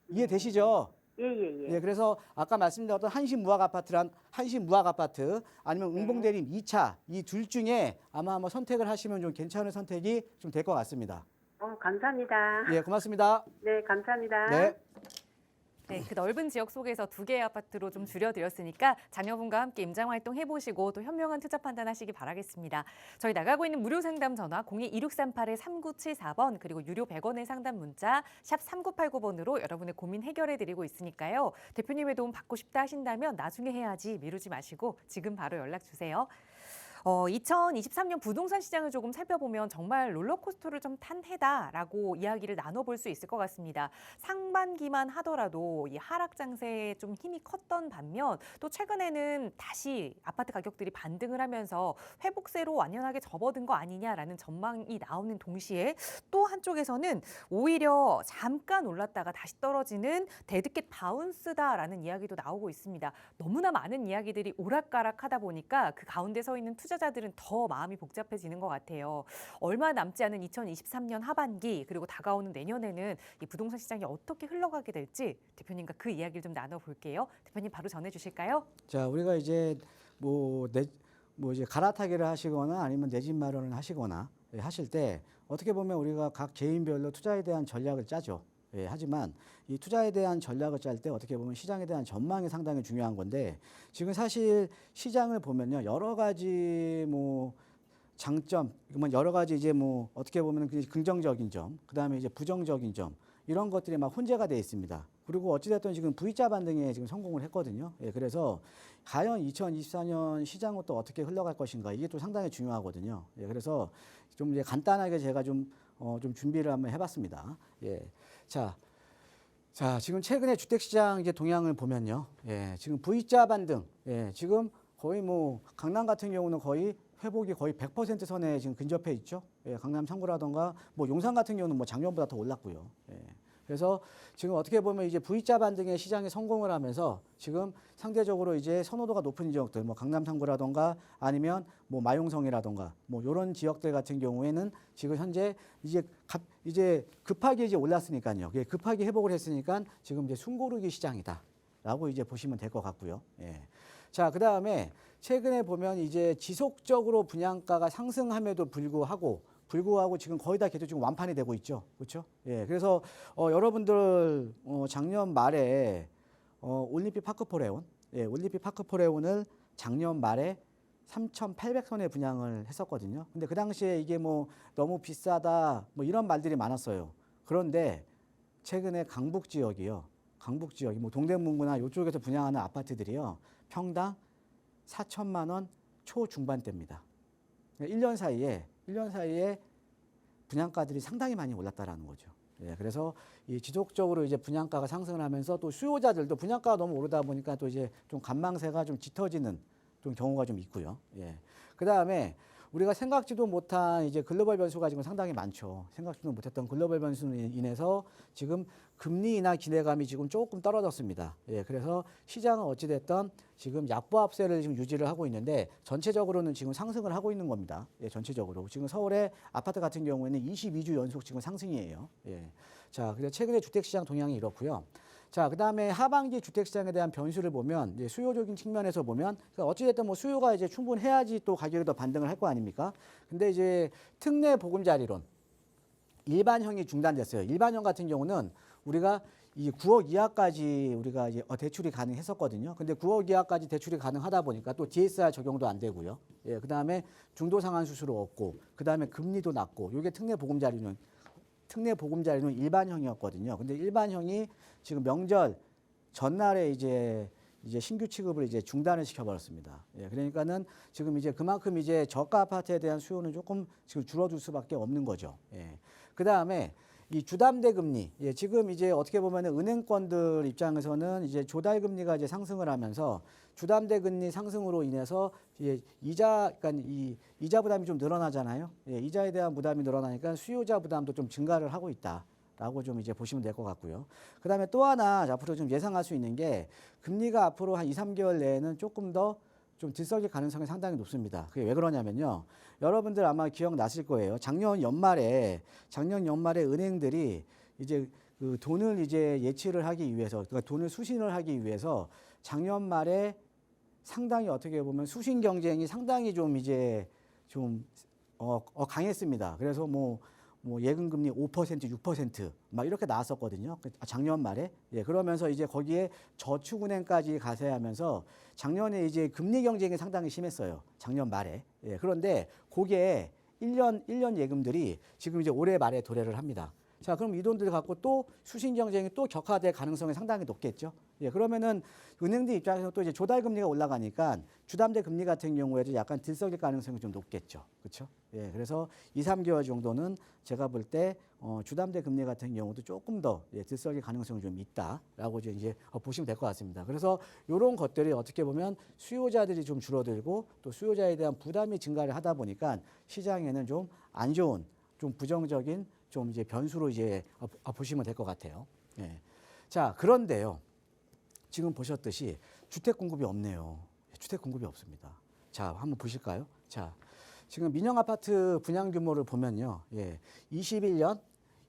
이해되시죠? 예, 그래서 아까 말씀드렸던 한신무학 아파트 아니면 응봉대림 2차 이 둘 중에 아마 한번 선택을 하시면 좀 괜찮은 선택이 좀 될 것 같습니다. 감사합니다. 예, 고맙습니다. 네, 감사합니다. 네. 네, 그 넓은 지역 속에서 두 개의 아파트로 좀 줄여드렸으니까 자녀분과 함께 임장활동 해보시고 또 현명한 투자 판단하시기 바라겠습니다. 저희 나가고 있는 무료 상담 전화 02-2638-3974번 그리고 유료 100원의 상담 문자 샵 3989번으로 여러분의 고민 해결해드리고 있으니까요. 대표님의 도움 받고 싶다 하신다면 나중에 해야지 미루지 마시고 지금 바로 연락 주세요. 2023년 부동산 시장을 조금 살펴보면 정말 롤러코스터를 좀 탄 해다라고 이야기를 나눠볼 수 있을 것 같습니다. 상반기만 하더라도 이 하락 장세에 좀 힘이 컸던 반면 또 최근에는 다시 아파트 가격들이 반등을 하면서 회복세로 완연하게 접어든 거 아니냐라는 전망이 나오는 동시에 또 한쪽에서는 오히려 잠깐 올랐다가 다시 떨어지는 데드캣 바운스다라는 이야기도 나오고 있습니다. 너무나 많은 이야기들이 오락가락하다 보니까 그 가운데 서 있는 투자자들은 더 마음이 복잡해지는 것 같아요. 얼마 남지 않은 2023년 하반기 그리고 다가오는 내년에는 이 부동산 시장이 어떻게 흘러가게 될지 대표님과 그 이야기를 좀 나눠볼게요. 대표님 바로 전해주실까요? 자, 우리가 이제 이제 갈아타기를 하시거나 아니면 내 집 마련을 하시거나 하실 때 어떻게 보면 우리가 각 개인별로 투자에 대한 전략을 짜죠. 하지만 이 투자에 대한 전략을 짤 때 어떻게 보면 시장에 대한 전망이 상당히 중요한 건데 지금 사실 시장을 보면요 여러 가지 장점, 여러 가지 이제 어떻게 보면 긍정적인 점, 그 다음에 이제 부정적인 점 이런 것들이 막 혼재가 되어 있습니다. 그리고 어찌됐든 지금 V자 반등에 지금 성공을 했거든요. 그래서 과연 2024년 시장은 또 어떻게 흘러갈 것인가 이게 또 상당히 중요하거든요. 그래서 좀 이제 간단하게 제가 좀 준비를 한번 해봤습니다. 자, 지금 최근에 주택시장 이제 동향을 보면요. 지금 V자 반등, 지금 거의 강남 같은 경우는 거의 회복이 거의 100% 선에 지금 근접해 있죠. 강남 3구라던가 용산 같은 경우는 작년보다 더 올랐고요. 그래서 지금 어떻게 보면 이제 V자 반등의 시장에 성공을 하면서 지금 상대적으로 이제 선호도가 높은 지역들, 강남 3구라던가 아니면 마용성이라던가 이런 지역들 같은 경우에는 지금 현재 이제 급하게 이제 올랐으니까요. 급하게 회복을 했으니까 지금 이제 숨고르기 시장이다라고 이제 보시면 될 것 같고요. 자, 그 다음에 최근에 보면 이제 지속적으로 분양가가 상승함에도 불구하고 지금 거의 다 계속 지금 완판이 되고 있죠. 그렇죠? 그래서 여러분들 작년 말에 올림픽 파크포레온, 올림픽 파크포레온을 작년 말에 3,800선에 분양을 했었거든요. 근데 그 당시에 이게 너무 비싸다 이런 말들이 많았어요. 그런데 최근에 강북 지역이요. 동대문구나 이쪽에서 분양하는 아파트들이요. 평당 4천만 원 초중반대입니다. 1년 사이에 분양가들이 상당히 많이 올랐다라는 거죠. 그래서 이 지속적으로 이제 분양가가 상승을 하면서 또 수요자들도 분양가가 너무 오르다 보니까 또 이제 좀 관망세가 좀 짙어지는 좀 경우가 좀 있고요. 그 다음에 우리가 생각지도 못한 이제 글로벌 변수가 지금 상당히 많죠. 생각지도 못했던 글로벌 변수로 인해서 지금 금리 인하 기대감이 지금 조금 떨어졌습니다. 그래서 시장은 어찌됐든 지금 약보합세를 지금 유지를 하고 있는데 전체적으로는 지금 상승을 하고 있는 겁니다. 전체적으로. 지금 서울의 아파트 같은 경우에는 22주 연속 지금 상승이에요. 자, 그래서 최근에 주택시장 동향이 이렇고요. 자, 그 다음에 하반기 주택시장에 대한 변수를 보면 이제 수요적인 측면에서 보면 어찌됐든 수요가 이제 충분해야지 또 가격이 더 반등을 할 거 아닙니까? 근데 이제 특례 보금자리론 일반형이 중단됐어요. 일반형 같은 경우는 우리가 이 9억 이하까지 우리가 이제 대출이 가능했었거든요. 근데 9억 이하까지 대출이 가능하다 보니까 또 DSR 적용도 안 되고요. 그 다음에 중도 상환 수수료 없고, 그 다음에 금리도 낮고, 이게 특례 보금자리론 일반형이었거든요. 근데 일반형이 지금 명절 전날에 이제 신규 취급을 이제 중단을 시켜버렸습니다. 그러니까는 지금 이제 그만큼 이제 저가 아파트에 대한 수요는 조금 지금 줄어들 수밖에 없는 거죠. 그 다음에 이 주담대 금리, 지금 이제 어떻게 보면은 은행권들 입장에서는 이제 조달 금리가 이제 상승을 하면서 주담대 금리 상승으로 인해서 그러니까 이 이자 부담이 좀 늘어나잖아요. 이자에 대한 부담이 늘어나니까 수요자 부담도 좀 증가를 하고 있다라고 좀 이제 보시면 될 것 같고요. 그 다음에 또 하나 앞으로 좀 예상할 수 있는 게 금리가 앞으로 한 2, 3개월 내에는 조금 더 좀 들썩일 가능성이 상당히 높습니다. 그게 왜 그러냐면요. 여러분들 아마 기억나실 거예요. 작년 연말에 은행들이 이제 그 돈을 이제 예치를 하기 위해서, 그러니까 돈을 수신을 하기 위해서 작년 말에 상당히 어떻게 보면 수신 경쟁이 상당히 좀 이제 좀 강했습니다. 그래서 예금 금리 5%, 6% 막 이렇게 나왔었거든요. 작년 말에. 그러면서 이제 거기에 저축은행까지 가세하면서 작년에 이제 금리 경쟁이 상당히 심했어요. 작년 말에. 그런데 그게 1년 예금들이 지금 이제 올해 말에 도래를 합니다. 자, 그럼 이 돈들 갖고 또 수신 경쟁이 또 격화될 가능성이 상당히 높겠죠. 예, 그러면은 은행들 입장에서 또 이제 조달 금리가 올라가니까 주담대 금리 같은 경우에도 약간 들썩일 가능성이 좀 높겠죠. 그렇죠? 예, 그래서 2, 3개월 정도는 제가 볼 때 주담대 금리 같은 경우도 조금 더 들썩일 가능성이 좀 있다라고 이제 보시면 될 것 같습니다. 그래서 이런 것들이 어떻게 보면 수요자들이 좀 줄어들고 또 수요자에 대한 부담이 증가를 하다 보니까 시장에는 좀 안 좋은, 좀 부정적인 좀 이제 변수로 이제 보시면 될 것 같아요. 예. 자, 그런데요. 지금 보셨듯이 주택 공급이 없네요. 주택 공급이 없습니다. 자, 한번 보실까요? 자, 지금 민영 아파트 분양 규모를 보면요. 예. 21년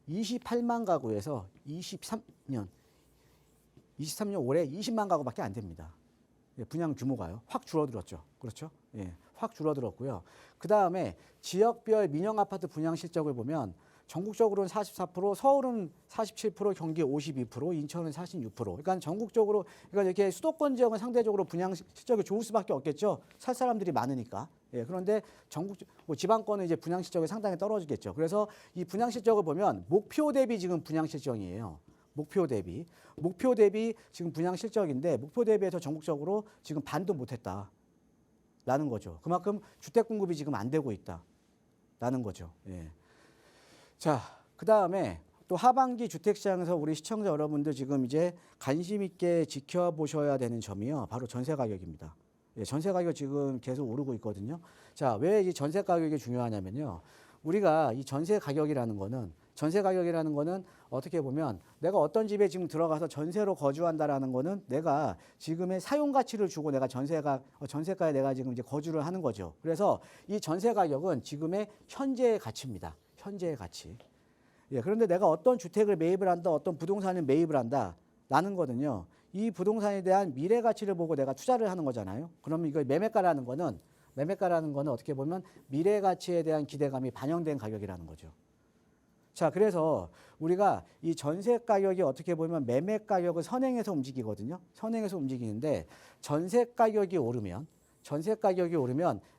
28만 가구에서 23년 올해 20만 가구밖에 안 됩니다. 예, 분양 규모가요. 확 줄어들었죠. 그렇죠? 예. 확 줄어들었고요. 그다음에 지역별 민영 아파트 분양 실적을 보면 전국적으로는 44%, 서울은 47%, 경기 52%, 인천은 46%. 그러니까 전국적으로, 그러니까 이렇게 수도권 지역은 상대적으로 분양 실적이 좋을 수밖에 없겠죠. 살 사람들이 많으니까. 예, 그런데 전국, 지방권은 이제 분양 실적이 상당히 떨어지겠죠. 그래서 이 분양 실적을 보면 목표 대비 지금 분양 실적이에요. 목표 대비 지금 분양 실적인데 목표 대비해서 전국적으로 지금 반도 못했다라는 거죠. 그만큼 주택 공급이 지금 안 되고 있다라는 거죠. 예. 자, 그 다음에 또 하반기 주택시장에서 우리 시청자 여러분들 지금 이제 관심 있게 지켜보셔야 되는 점이요. 바로 전세 가격입니다. 예, 전세 가격 지금 계속 오르고 있거든요. 자, 왜 이 전세 가격이 중요하냐면요. 우리가 이 전세 가격이라는 거는 어떻게 보면 내가 어떤 집에 지금 들어가서 전세로 거주한다라는 거는 내가 지금의 사용 가치를 주고 내가 전세가에 내가 지금 이제 거주를 하는 거죠. 그래서 이 전세 가격은 지금의 현재의 가치입니다. 현재의 가치. 예, 그런데 내가 어떤 주택을 매입을 한다, 어떤 부동산을 매입을 한다라는 거는요. 이 부동산에 대한 미래 가치를 보고 내가 투자를 하는 거잖아요. 그러면 이거 매매가라는 거는 어떻게 보면 미래 가치에 대한 기대감이 반영된 가격이라는 거죠. 자, 그래서 우리가 이 전세 가격이 어떻게 보면 매매 가격을 선행해서 움직이거든요. 선행해서 움직이는데 전세 가격이 오르면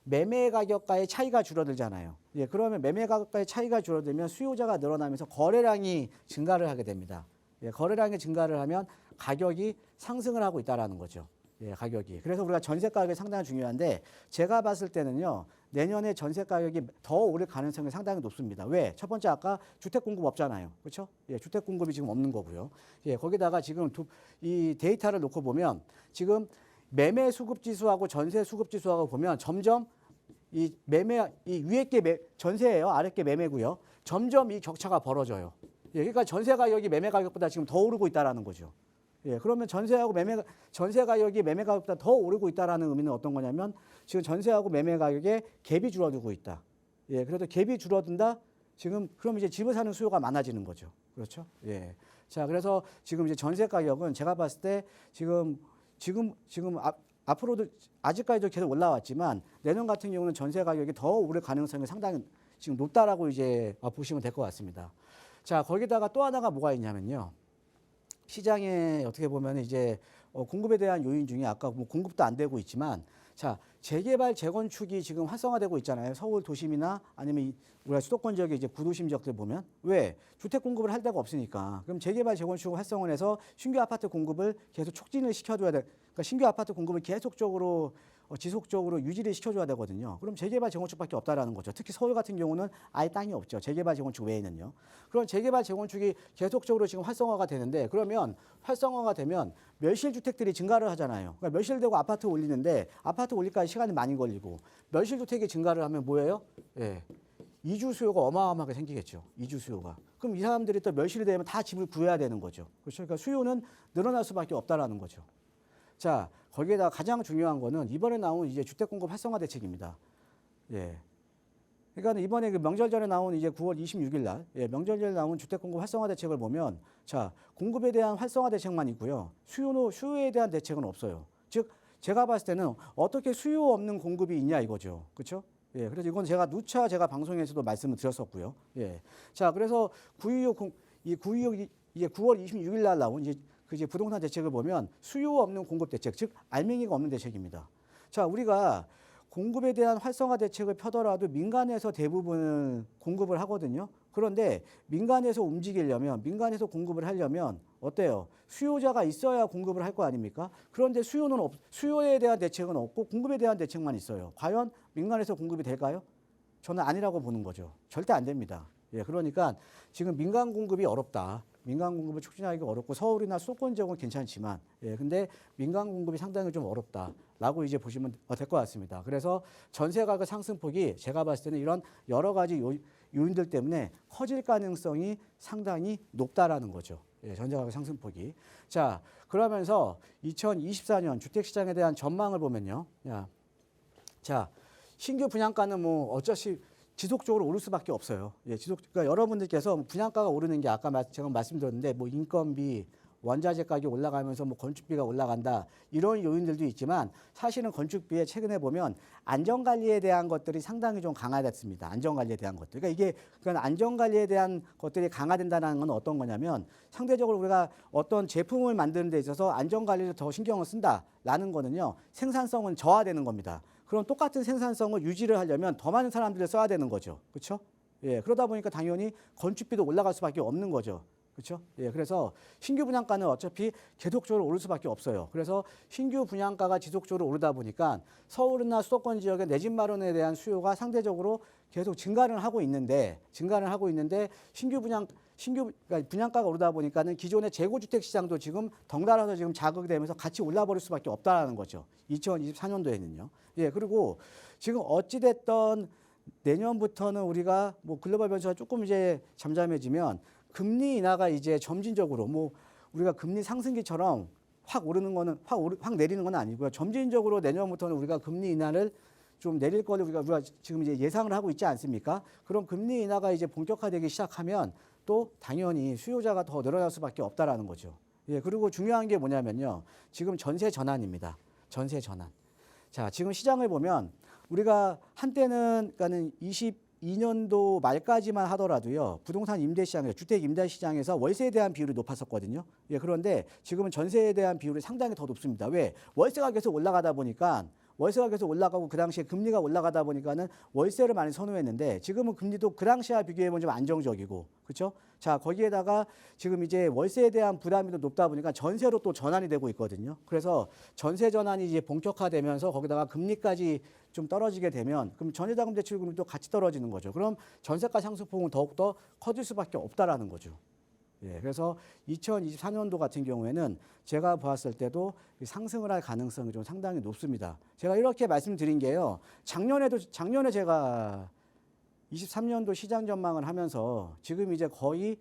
매매 가격과의 차이가 줄어들잖아요. 예, 그러면 매매 가격과의 차이가 줄어들면 수요자가 늘어나면서 거래량이 증가를 하게 됩니다. 예, 거래량이 증가를 하면 가격이 상승을 하고 있다라는 거죠. 예, 가격이. 그래서 우리가 전세 가격이 상당히 중요한데 제가 봤을 때는요. 내년에 전세 가격이 더 오를 가능성이 상당히 높습니다. 왜? 첫 번째 아까 주택 공급 없잖아요. 그렇죠? 예, 주택 공급이 지금 없는 거고요. 예, 거기다가 지금 이 데이터를 놓고 보면 지금 매매 수급 지수하고 전세 수급 지수하고 보면 점점 이 위에 게 전세예요. 아래 게 매매고요. 점점 이 격차가 벌어져요. 예, 그러니까 전세 가격이 매매 가격보다 지금 더 오르고 있다라는 거죠. 예, 그러면 전세 가격이 매매 가격보다 더 오르고 있다라는 의미는 어떤 거냐면 지금 전세하고 매매 가격에 갭이 줄어들고 있다. 예, 그래도 갭이 줄어든다. 지금 그럼 이제 집을 사는 수요가 많아지는 거죠. 그렇죠? 예. 자, 그래서 지금 이제 전세 가격은 제가 봤을 때 지금 앞으로도 아직까지도 계속 올라왔지만 내년 같은 경우는 전세 가격이 더 오를 가능성이 상당히 지금 높다라고 이제 보시면 될 것 같습니다. 자, 거기다가 또 하나가 뭐가 있냐면요. 시장에 어떻게 보면 이제 공급에 대한 요인 중에 아까 뭐 공급도 안 되고 있지만 자, 재개발 재건축이 지금 활성화되고 있잖아요. 서울 도심이나 아니면 우리가 수도권 지역의 이제 구도심 지역들 보면 왜 주택 공급을 할 데가 없으니까 그럼 재개발 재건축을 활성화를 해서 신규 아파트 공급을 계속 촉진을 시켜줘야 돼. 그러니까 신규 아파트 공급을 계속적으로 지속적으로 유지를 시켜줘야 되거든요. 그럼 재개발 재건축밖에 없다라는 거죠. 특히 서울 같은 경우는 아예 땅이 없죠. 재개발 재건축 외에는요. 그럼 재개발 재건축이 계속적으로 지금 활성화가 되는데 그러면 활성화가 되면 멸실 주택들이 증가를 하잖아요. 그러니까 멸실되고 아파트 올리는데 아파트 올릴까지 시간이 많이 걸리고 멸실 주택이 증가를 하면 뭐예요? 예. 이주 수요가 어마어마하게 생기겠죠. 이주 수요가. 그럼 이 사람들이 또 멸실이 되면 다 집을 구해야 되는 거죠. 그렇죠? 그러니까 수요는 늘어날 수밖에 없다라는 거죠. 자, 거기에다 가장 중요한 거는 이번에 나온 이제 주택 공급 활성화 대책입니다. 예. 그러니까 이번에 그 명절 전에 나온 이제 9월 26일 날, 예, 명절 전에 나온 주택 공급 활성화 대책을 보면 자, 공급에 대한 활성화 대책만 있고요. 수요에 대한 대책은 없어요. 즉, 제가 봤을 때는 어떻게 수요 없는 공급이 있냐 이거죠. 그렇죠? 예. 그래서 이건 누차 제가 방송에서도 말씀을 드렸었고요. 예. 자, 그래서 926 이제 9월 26일 날 나온 이제 부동산 대책을 보면 수요 없는 공급 대책, 즉 알맹이가 없는 대책입니다. 자, 우리가 공급에 대한 활성화 대책을 펴더라도 민간에서 대부분 공급을 하거든요. 그런데 민간에서 움직이려면, 민간에서 공급을 하려면 어때요? 수요자가 있어야 공급을 할 거 아닙니까? 그런데 수요에 대한 대책은 없고 공급에 대한 대책만 있어요. 과연 민간에서 공급이 될까요? 저는 아니라고 보는 거죠. 절대 안 됩니다. 예, 그러니까 지금 민간 공급이 어렵다. 민간 공급을 촉진하기가 어렵고 서울이나 수도권 지역은 괜찮지만, 예, 근데 민간 공급이 상당히 좀 어렵다라고 이제 보시면 될 것 같습니다. 그래서 전세 가격 상승폭이 제가 봤을 때는 이런 여러 가지 요인들 때문에 커질 가능성이 상당히 높다라는 거죠. 예, 전세 가격 상승폭이. 자, 그러면서 2024년 주택시장에 대한 전망을 보면요. 자, 신규 분양가는 뭐 어차피 지속적으로 오를 수밖에 없어요. 예, 그러니까 여러분들께서 분양가가 오르는 게 아까 제가 말씀드렸는데 뭐 인건비, 원자재 가격이 올라가면서 뭐 건축비가 올라간다 이런 요인들도 있지만 사실은 건축비에 최근에 보면 안전관리에 대한 것들이 상당히 좀 강화됐습니다. 안전관리에 대한 것들. 그러니까 이게 안전관리에 대한 것들이 강화된다는 건 어떤 거냐면 상대적으로 우리가 어떤 제품을 만드는 데 있어서 안전관리를 더 신경을 쓴다라는 거는요. 생산성은 저하되는 겁니다. 그럼 똑같은 생산성을 유지를 하려면 더 많은 사람들을 써야 되는 거죠. 그렇죠? 예, 그러다 보니까 당연히 건축비도 올라갈 수밖에 없는 거죠. 그렇죠? 예, 그래서 신규 분양가는 어차피 계속적으로 오를 수밖에 없어요. 그래서 신규 분양가가 지속적으로 오르다 보니까 서울이나 수도권 지역의 내 집 마련에 대한 수요가 상대적으로 계속 증가를 하고 있는데 그러니까 분양가가 오르다 보니까는 기존의 재고주택 시장도 지금 덩달아서 지금 자극이 되면서 같이 올라버릴 수밖에 없다라는 거죠. 2024년도에는요. 예, 그리고 지금 어찌됐던 내년부터는 우리가 뭐 글로벌 변수가 조금 이제 잠잠해지면 금리 인하가 이제 점진적으로 뭐 우리가 금리 상승기처럼 확 오르는 거는 확 내리는 건 아니고요. 점진적으로 내년부터는 우리가 금리 인하를 좀 내릴 거를 우리가 지금 이제 예상을 하고 있지 않습니까? 그럼 금리 인하가 이제 본격화되기 시작하면 또 당연히 수요자가 더 늘어날 수밖에 없다라는 거죠. 예, 그리고 중요한 게 뭐냐면요. 지금 전세 전환입니다. 전세 전환. 자, 지금 시장을 보면 우리가 한때는 그러니까는 22년도 말까지만 하더라도요. 부동산 임대 시장에서 주택 임대 시장에서 월세에 대한 비율이 높았었거든요. 예, 그런데 지금은 전세에 대한 비율이 상당히 더 높습니다. 왜? 월세가 계속 올라가다 보니까 월세가 계속 올라가고 그 당시에 금리가 올라가다 보니까는 월세를 많이 선호했는데 지금은 금리도 그 당시와 비교해보면 좀 안정적이고 그렇죠? 자, 거기에다가 지금 이제 월세에 대한 부담이 더 높다 보니까 전세로 또 전환이 되고 있거든요. 그래서 전세 전환이 이제 본격화되면서 거기다가 금리까지 좀 떨어지게 되면 그럼 전세자금 대출금리도 같이 떨어지는 거죠. 그럼 전세가 상승폭은 더욱더 커질 수밖에 없다라는 거죠. 예, 그래서 2024년도 같은 경우에는 제가 보았을 때도 상승을 할 가능성이 좀 상당히 높습니다. 제가 이렇게 말씀드린 게요. 작년에 제가 23년도 시장 전망을 하면서 지금 이제 거의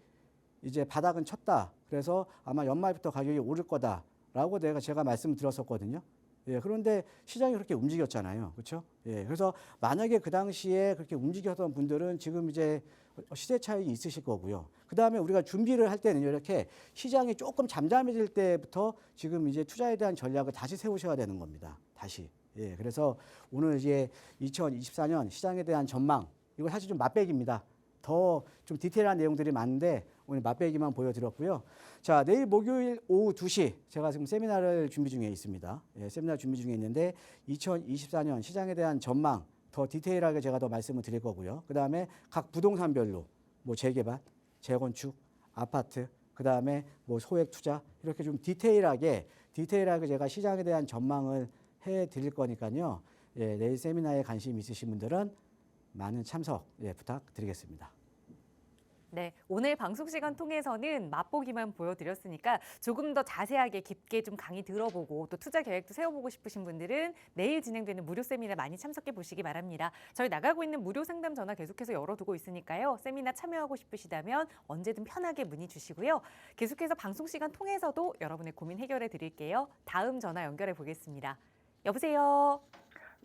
이제 바닥은 쳤다. 그래서 아마 연말부터 가격이 오를 거다라고 제가 말씀을 드렸었거든요. 예, 그런데 시장이 그렇게 움직였잖아요. 그렇죠? 예, 그래서 만약에 그 당시에 그렇게 움직였던 분들은 지금 이제 시세 차익이 있으실 거고요. 그 다음에 우리가 준비를 할 때는 이렇게 시장이 조금 잠잠해질 때부터 지금 이제 투자에 대한 전략을 다시 세우셔야 되는 겁니다. 다시. 예, 그래서 오늘 이제 2024년 시장에 대한 전망, 이거 사실 좀 맛배기입니다. 더 좀 디테일한 내용들이 많은데 오늘 맛배기만 보여드렸고요. 자, 내일 목요일 오후 2시 제가 지금 세미나를 준비 중에 있습니다. 예, 세미나 준비 중에 있는데 2024년 시장에 대한 전망 더 디테일하게 제가 더 말씀을 드릴 거고요. 그 다음에 각 부동산별로 뭐 재개발, 재건축, 아파트, 그 다음에 뭐 소액 투자 이렇게 좀 디테일하게 제가 시장에 대한 전망을 해 드릴 거니까요. 예, 내일 세미나에 관심 있으신 분들은 많은 참석 부탁드리겠습니다. 네, 오늘 방송 시간 통해서는 맛보기만 보여드렸으니까 조금 더 자세하게 깊게 좀 강의 들어보고 또 투자 계획도 세워보고 싶으신 분들은 내일 진행되는 무료 세미나 많이 참석해 보시기 바랍니다. 저희 나가고 있는 무료 상담 전화 계속해서 열어두고 있으니까요. 세미나 참여하고 싶으시다면 언제든 편하게 문의 주시고요. 계속해서 방송 시간 통해서도 여러분의 고민 해결해 드릴게요. 다음 전화 연결해 보겠습니다. 여보세요?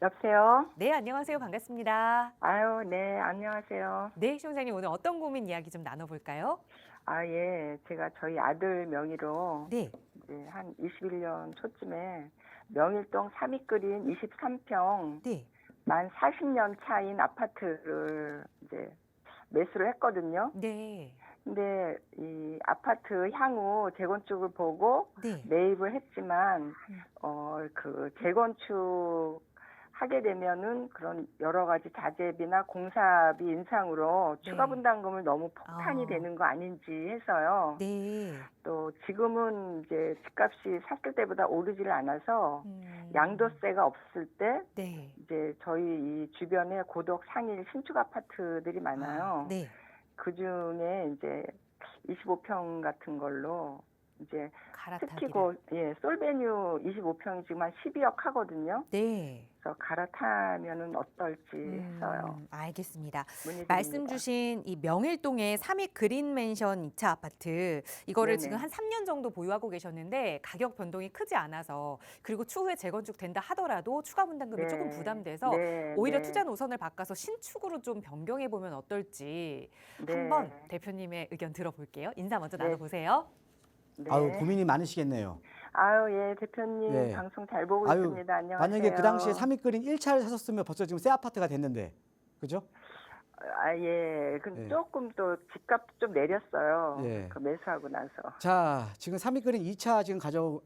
여보세요? 네, 안녕하세요. 반갑습니다. 아유, 네, 안녕하세요. 네, 시청자님 오늘 어떤 고민 이야기 좀 나눠볼까요? 아, 예, 제가 저희 아들 명의로 네. 이제 한 21년 초쯤에 명일동 3위끌인 23평 네. 만 40년 차인 아파트를 이제 매수를 했거든요. 네. 근데 이 아파트 향후 재건축을 보고 네. 매입을 했지만, 그 재건축 하게 되면은 그런 여러 가지 자재비나 공사비 인상으로 네. 추가 분담금을 너무 폭탄이 아. 되는 거 아닌지 해서요. 네. 또 지금은 이제 집값이 샀을 때보다 오르지를 않아서 양도세가 없을 때 네. 이제 저희 이 주변에 고덕 상일 신축 아파트들이 많아요. 네. 그 중에 이제 25평 같은 걸로 이제 특히 갈아타기를. 솔베뉴 25평이 지금 한 12억 하거든요. 네. 그래서 갈아타면은 어떨지 해서요. 알겠습니다. 문의드립니다. 말씀 주신 이 명일동의 삼익 그린맨션 2차 아파트 이거를 네네. 지금 한 3년 정도 보유하고 계셨는데 가격 변동이 크지 않아서 그리고 추후에 재건축 된다 하더라도 추가 분담금이 조금 부담돼서 네, 오히려 네. 투자 노선을 바꿔서 신축으로 좀 변경해 보면 어떨지 네. 한번 대표님의 의견 들어볼게요. 인사 먼저 네. 나눠보세요. 네. 아유, 고민이 많으시겠네요. 아유, 예, 대표님 예. 방송 잘 보고 아유, 있습니다. 안녕하세요. 만약에 그 당시에 삼익그린 1차를 사셨으면 벌써 지금 새 아파트가 됐는데. 그죠? 아, 예. 근데 예. 조금 또 집값 좀 내렸어요. 예. 그 매수하고 나서. 자, 지금 삼익그린 2차 지금 가지고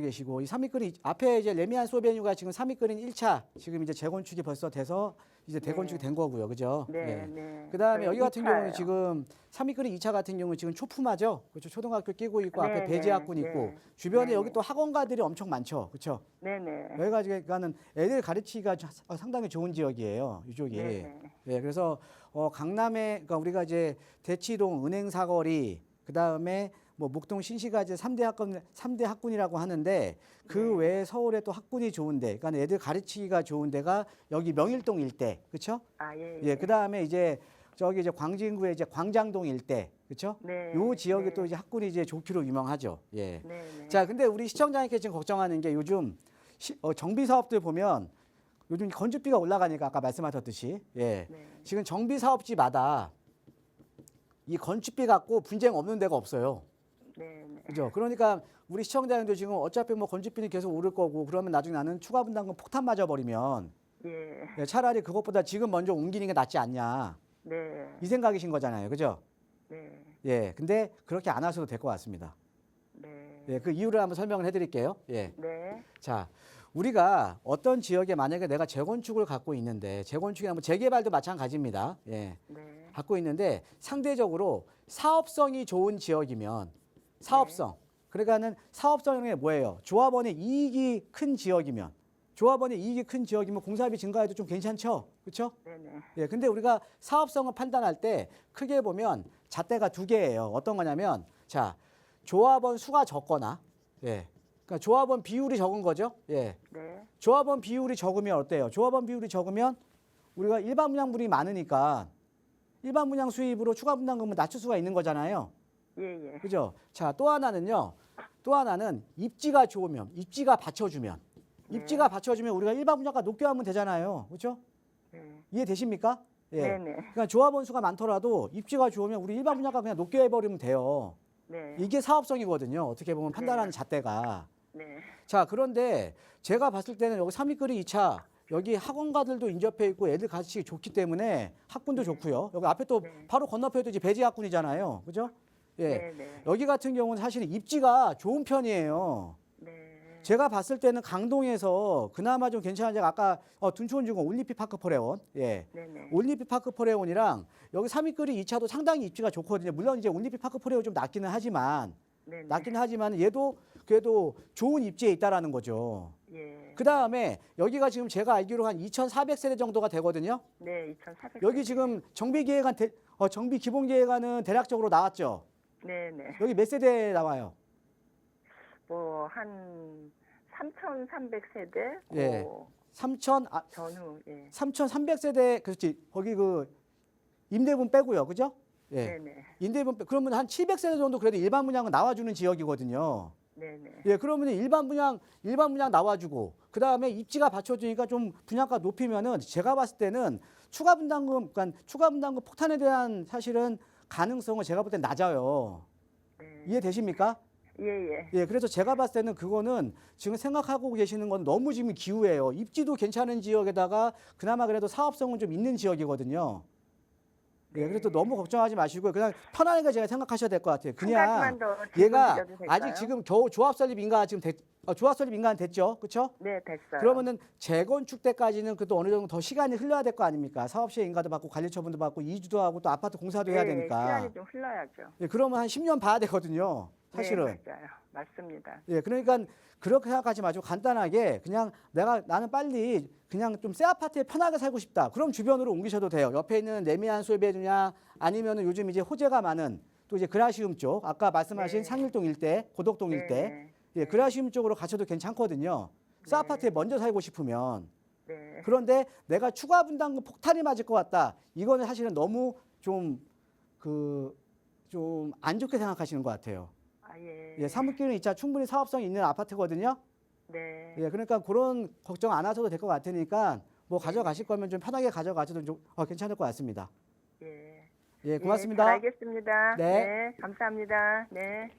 계시고 이 삼익그린 앞에 이제 레미안 소베뉴가 지금 삼익그린 1차 지금 이제 재건축이 벌써 돼서 이제 대건축이 된 거고요. 그죠? 네, 예. 네. 그다음에 여기 같은 경우는 2차예요. 지금 삼익그린 2차 같은 경우는 지금 초품화죠. 그렇죠. 초등학교 끼고 있고 네, 앞에 배제학군 네, 있고 네. 주변에 네, 여기 네. 또 학원가들이 엄청 많죠. 그렇죠. 네네. 여기가 그러니까는 애들 가르치기가 상당히 좋은 지역이에요. 이쪽이. 네네. 예, 그래서 강남에 그러니까 우리가 이제 대치동 은행 사거리 그다음에 뭐 목동 신시가지 3대 학군이라고 하는데 그 네. 외에 서울에 또 학군이 좋은데 그러니까 애들 가르치기가 좋은 데가 여기 명일동 일대. 그렇죠? 아, 예. 예, 그다음에 이제 저기 이제 광진구에 이제 광장동 일대. 그렇죠? 네. 요 지역이 네. 또 이제 학군이 이제 좋기로 유명하죠. 예. 네네. 자, 근데 우리 시청자님께 지금 걱정하는 게 요즘 정비 사업들 보면 요즘 건축비가 올라가니까 아까 말씀하셨듯이 예. 네. 지금 정비 사업지마다 이 건축비 갖고 분쟁 없는 데가 없어요. 네네. 그죠? 그러니까 우리 시청자님도 지금 어차피 뭐 건축비는 계속 오를 거고 그러면 나중에 나는 추가 분담금 폭탄 맞아 버리면 예. 차라리 그것보다 지금 먼저 옮기는 게 낫지 않냐. 네. 이 생각이신 거잖아요. 그죠? 네. 예. 근데 그렇게 안 하셔도 될 것 같습니다. 네. 예. 그 이유를 한번 설명을 해 드릴게요. 예. 네. 자, 우리가 어떤 지역에 만약에 내가 재건축을 갖고 있는데 재건축이나 뭐 재개발도 마찬가지입니다. 예. 네. 갖고 있는데 상대적으로 사업성이 좋은 지역이면 사업성. 그러니까는 사업성이 게 뭐예요? 조합원의 이익이 큰 지역이면 조합원의 이익이 큰 지역이면 공사비 증가해도 좀 괜찮죠? 그렇죠? 네네. 예. 근데 우리가 사업성을 판단할 때 크게 보면 잣대가 두 개예요. 어떤 거냐면 자, 조합원 수가 적거나 예. 그러니까 조합원 비율이 적은 거죠. 예. 네. 조합원 비율이 적으면 어때요? 조합원 비율이 적으면 우리가 일반 분양분이 많으니까 일반 분양 수입으로 추가 분담금을 낮출 수가 있는 거잖아요. 예, 예. 그죠? 자, 또 하나는요. 또 하나는 입지가 좋으면, 입지가 받쳐주면. 네. 입지가 받쳐주면 우리가 일반 분양가 높게 하면 되잖아요. 그렇죠? 네. 이해되십니까? 예. 네네. 그러니까 조합원 수가 많더라도 입지가 좋으면 우리 일반 분양가 그냥 높게 해버리면 돼요. 네. 이게 사업성이거든요. 어떻게 보면 판단하는 네. 잣대가. 네. 자, 그런데 제가 봤을 때는 여기 삼익그린 2차 여기 학원가들도 인접해 있고 애들 같이 좋기 때문에 학군도 좋고요. 여기 앞에 또 네. 바로 건너편에도 이제 배지 학군이잖아요. 그죠? 예. 네네. 여기 같은 경우는 사실 입지가 좋은 편이에요. 네. 제가 봤을 때는 강동에서 그나마 좀 괜찮은 데가 아까 둔촌중공 올림픽 파크 포레온. 예. 네네. 올림픽 파크 포레온이랑 여기 삼익그린 2차도 상당히 입지가 좋거든요. 물론 이제 올림픽 파크 포레온 좀 낮기는 하지만 네네. 얘도 그래도 좋은 입지에 있다라는 거죠. 예. 그 다음에 여기가 지금 제가 알기로 한 2,400세대 정도가 되거든요. 네, 2,400. 여기 지금 정비 계획안, 정비 기본 계획안은 대략적으로 나왔죠. 네네. 여기 몇 세대 나와요? 뭐 한 3,300세대. 예. 3,000, 전후. 예. 3,300세대, 그렇지. 거기 그 임대분 빼고요. 그죠? 예. 네네. 임대분 그러면 한 700세대 정도 그래도 일반 분양은 나와주는 지역이거든요. 네네. 예, 그러면 일반 분양 나와주고, 그 다음에 입지가 받쳐주니까 좀 분양가 높이면은 제가 봤을 때는 추가 분담금 폭탄에 대한 사실은 가능성은 제가 볼 땐 낮아요. 네. 이해되십니까? 예예. 예, 그래서 제가 봤을 때는 그거는 지금 생각하고 계시는 건 너무 지금 기우예요. 입지도 괜찮은 지역에다가 그나마 그래도 사업성은 좀 있는 지역이거든요. 예, 그래도 너무 걱정하지 마시고 그냥 편안하게 제가 생각하셔야 될 것 같아요. 한 그냥 가지만 더 질문 얘가 드려도 될까요? 아직 지금 겨우 조합 설립 인가 지금 조합 설립 인가는 됐죠, 그렇죠? 네, 됐어요. 그러면은 재건축 때까지는 그래도 어느 정도 더 시간이 흘러야 될 거 아닙니까? 사업시행 인가도 받고 관리처분도 받고 이주도 하고 또 아파트 공사도 해야 네, 되니까. 시간이 좀 흘러야죠. 예, 그러면 한 10년 봐야 되거든요. 사실은. 네, 맞아요. 맞습니다. 예, 그러니까 그렇게 생각하지 마시고 간단하게 그냥 나는 빨리 그냥 좀 새 아파트에 편하게 살고 싶다. 그럼 주변으로 옮기셔도 돼요. 옆에 있는 레미안 솔베르냐 아니면은 요즘 이제 호재가 많은 또 이제 그라시움 쪽 아까 말씀하신 네. 상일동 일대, 고덕동 네, 일대 네. 예, 그라시움 쪽으로 가셔도 괜찮거든요. 새 네. 아파트에 먼저 살고 싶으면. 네. 그런데 내가 추가 분담금 폭탄이 맞을 것 같다. 이거는 사실은 너무 좀 안 좋게 생각하시는 것 같아요. 아, 예. 예, 사무기는 있자 충분히 사업성이 있는 아파트거든요. 네. 예, 그러니까 그런 걱정 안 하셔도 될 것 같으니까 뭐 가져가실 거면 좀 편하게 가져가셔도 좀 괜찮을 것 같습니다. 예. 예, 고맙습니다. 예, 잘 알겠습니다. 네. 네, 감사합니다. 네.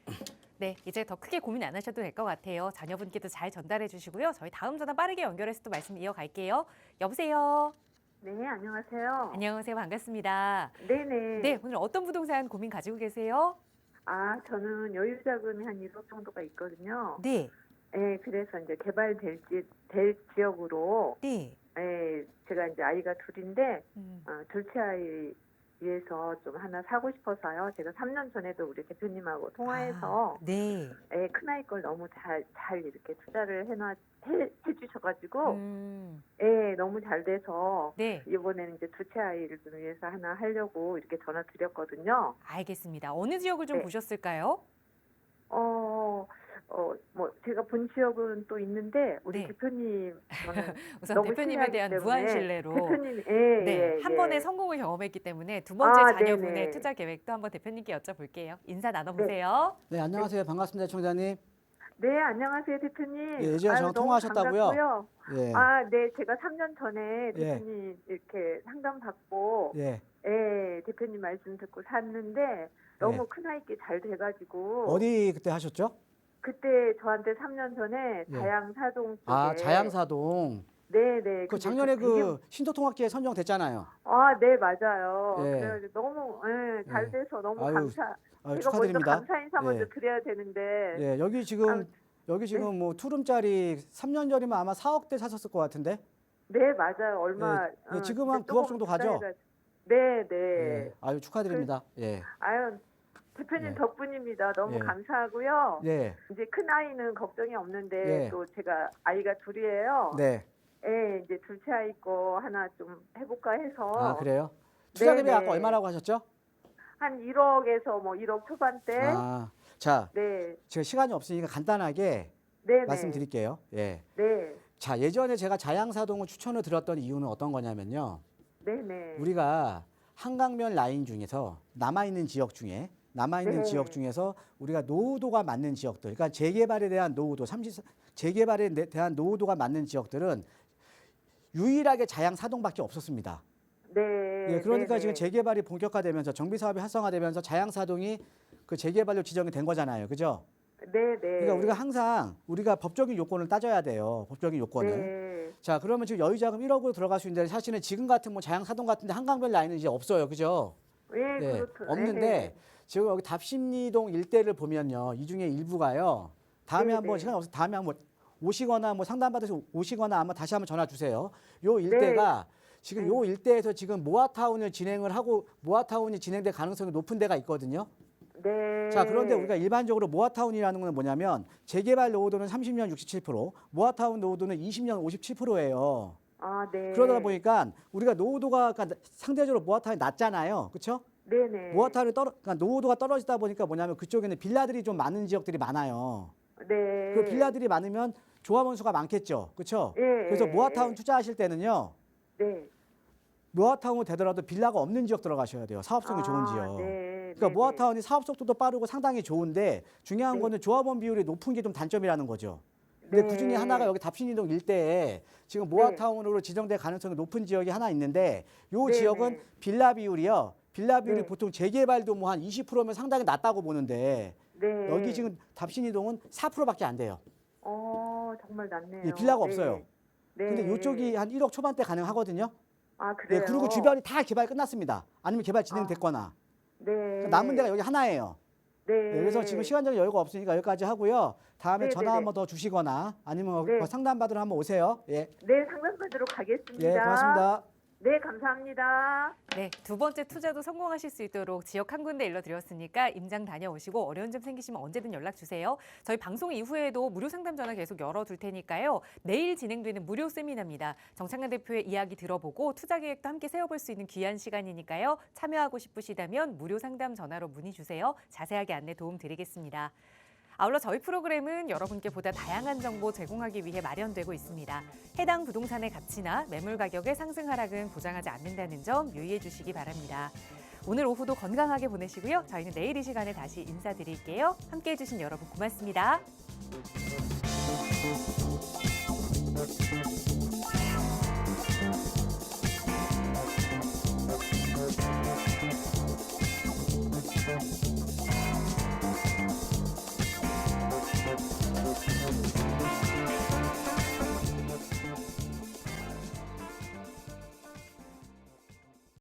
네, 이제 더 크게 고민 안 하셔도 될 것 같아요. 자녀분께도 잘 전달해 주시고요. 저희 다음 전화 빠르게 연결해서 또 말씀 이어갈게요. 여보세요. 네, 안녕하세요. 안녕하세요. 반갑습니다. 네네. 네, 오늘 어떤 부동산 고민 가지고 계세요? 아, 저는 여유 자금이 한 1억 정도가 있거든요. 네, 네, 그래서 이제 될 지역으로, 네. 제가 이제 아이가 둘인데, 음, 둘째 아이 위해서 좀 하나 사고 싶어서요. 제가 3년 전에도 우리 대표님하고 통화해서, 네. 큰아이 걸 너무 잘 이렇게 투자를 해주셔가지고, 너무 잘 돼서, 네, 이번에는 이제 둘째 아이를 좀 위해서 하나 하려고 이렇게 전화 드렸거든요. 알겠습니다. 어느 지역을 좀 네. 보셨을까요? 뭐 제가 본 지역은 또 있는데 우리 네. 대표님 저는 우선 너무 대표님에 신뢰하기 대한 때문에 무한 신뢰로 대표님 네, 한 번의 성공을 경험했기 때문에 두 번째 아, 자녀분의 네네. 투자 계획도 한번 대표님께 여쭤볼게요. 인사 나눠보세요. 네, 안녕하세요. 반갑습니다, 총장님. 네, 안녕하세요 대표님. 예, 예전에 저랑 아유, 너무 통화하셨다고요? 반갑고요. 예, 네, 제가 3년 전에 예. 대표님 이렇게 상담 받고 예. 대표님 말씀 듣고 샀는데 너무 큰아이께 잘 돼가지고 어디 그때 하셨죠? 그때 저한테 3년 전에 예. 자양사동 쪽에 아, 자양사동. 네네. 그 작년에 그 신도통합기에 선정됐잖아요. 네, 맞아요. 예. 그래가지고 너무 잘 예. 돼서 너무 아유, 제가 먼저 축하드립니다. 감사 인사 먼저 예. 드려야 되는데 예, 여기 지금 뭐 투룸짜리 3년 전이면 아마 4억대 사셨을 것 같은데. 네, 맞아요. 얼마 예, 지금 한 진짜 9억 조금 정도 가죠? 네, 네. 예. 아유, 축하드립니다. 예. 아유, 대표님 예. 덕분입니다. 너무 예. 감사하고요. 예. 이제 큰 아이는 걱정이 없는데 예. 또 제가 아이가 둘이에요. 네. 이제 둘째 아이 거 하나 좀 해볼까 해서 아, 그래요? 투자 금액 네, 아까 네. 얼마라고 하셨죠? 한 1억에서 뭐 1억 초반대. 아, 자, 네, 제가 시간이 없으니까 간단하게 네, 말씀드릴게요. 예. 네, 자, 예전에 제가 자양사동을 추천을 드렸던 이유는 어떤 거냐면요. 네, 네. 우리가 한강변 라인 중에서 남아있는 지역 네. 중에서 우리가 노후도가 맞는 지역들, 그러니까 재개발에 대한 노후도, 재개발에 대한 노후도가 맞는 지역들은 유일하게 자양사동밖에 없었습니다. 네. 예, 그러니까 네, 지금 네. 재개발이 본격화되면서 정비 사업이 활성화되면서 자양사동이 그 재개발로 지정이 된 거잖아요, 그죠? 네, 네. 그러니까 우리가 항상 우리가 법적인 요건을 따져야 돼요, 법적인 요건을. 네. 자, 그러면 지금 여유자금 1억으로 들어갈 수 있는데 사실은 지금 같은 뭐 자양사동 같은데 한강변 라인은 이제 없어요, 그죠? 네, 네, 그렇죠. 없는데 네, 지금 여기 답심리동 일대를 보면요, 이 중에 일부가요. 다음에 네, 한번 네. 시간 없어 다음에 한번 오시거나 뭐 상담 받으서 오시거나 아마 다시 한번 전화 주세요. 요 일대가 지금 네. 요 일대에서 지금 모아타운을 진행을 하고 모아타운이 진행될 가능성이 높은 데가 있거든요. 네. 자, 그런데 우리가 일반적으로 모아타운이라는 건 뭐냐면 재개발 노후도는 30년 67%, 모아타운 노후도는 20년 57%예요. 아, 네. 그러다 보니까 우리가 노후도가 그러니까 상대적으로 모아타운이 낮잖아요. 그렇죠? 네, 네. 그러니까 노후도가 떨어지다 보니까 뭐냐면 그쪽에는 빌라들이 좀 많은 지역들이 많아요. 네. 그 빌라들이 많으면 조합원 수가 많겠죠. 그렇죠? 예, 그래서 예, 모아타운 예. 투자하실 때는요. 네. 모아타운 되더라도 빌라가 없는 지역 들어가셔야 돼요. 사업성이 좋은 지역. 네. 그러니까 네, 모아타운이 사업 속도도 빠르고 상당히 좋은데 중요한 네. 거는 조합원 비율이 높은 게 좀 단점이라는 거죠. 근데 네. 그 중에 하나가 여기 답신이동 일대에 지금 모아타운으로 지정될 가능성이 높은 지역이 하나 있는데 요 네, 지역은 네. 빌라 비율이요. 빌라 비율이 네. 보통 재개발도 뭐 한 20%면 상당히 낮다고 보는데 네. 여기 지금 답신이동은 4%밖에 안 돼요. 정말 낮네요. 예, 빌라가 네. 없어요. 네. 근데 이쪽이 한 1억 초반대 가능하거든요. 아, 예, 그래요? 그리고 주변이 다 개발 끝났습니다. 아니면 개발 진행됐거나. 네. 남은 데가 여기 하나예요. 네. 예, 그래서 지금 시간적인 여유가 없으니까 여기까지 하고요. 다음에 네, 전화 네, 한 번 더 주시거나 아니면 네. 상담 받으러 한번 오세요. 예, 네, 상담받으러 가겠습니다. 예, 고맙습니다. 네, 감사합니다. 네, 두 번째 투자도 성공하실 수 있도록 지역 한 군데 일러드렸으니까 임장 다녀오시고 어려운 점 생기시면 언제든 연락 주세요. 저희 방송 이후에도 무료 상담 전화 계속 열어둘 테니까요. 내일 진행되는 무료 세미나입니다. 정창근 대표의 이야기 들어보고 투자 계획도 함께 세워볼 수 있는 귀한 시간이니까요. 참여하고 싶으시다면 무료 상담 전화로 문의 주세요. 자세하게 안내 도움 드리겠습니다. 아울러 저희 프로그램은 여러분께 보다 다양한 정보 제공하기 위해 마련되고 있습니다. 해당 부동산의 가치나 매물 가격의 상승 하락은 보장하지 않는다는 점 유의해 주시기 바랍니다. 오늘 오후도 건강하게 보내시고요. 저희는 내일 이 시간에 다시 인사드릴게요. 함께해 주신 여러분 고맙습니다.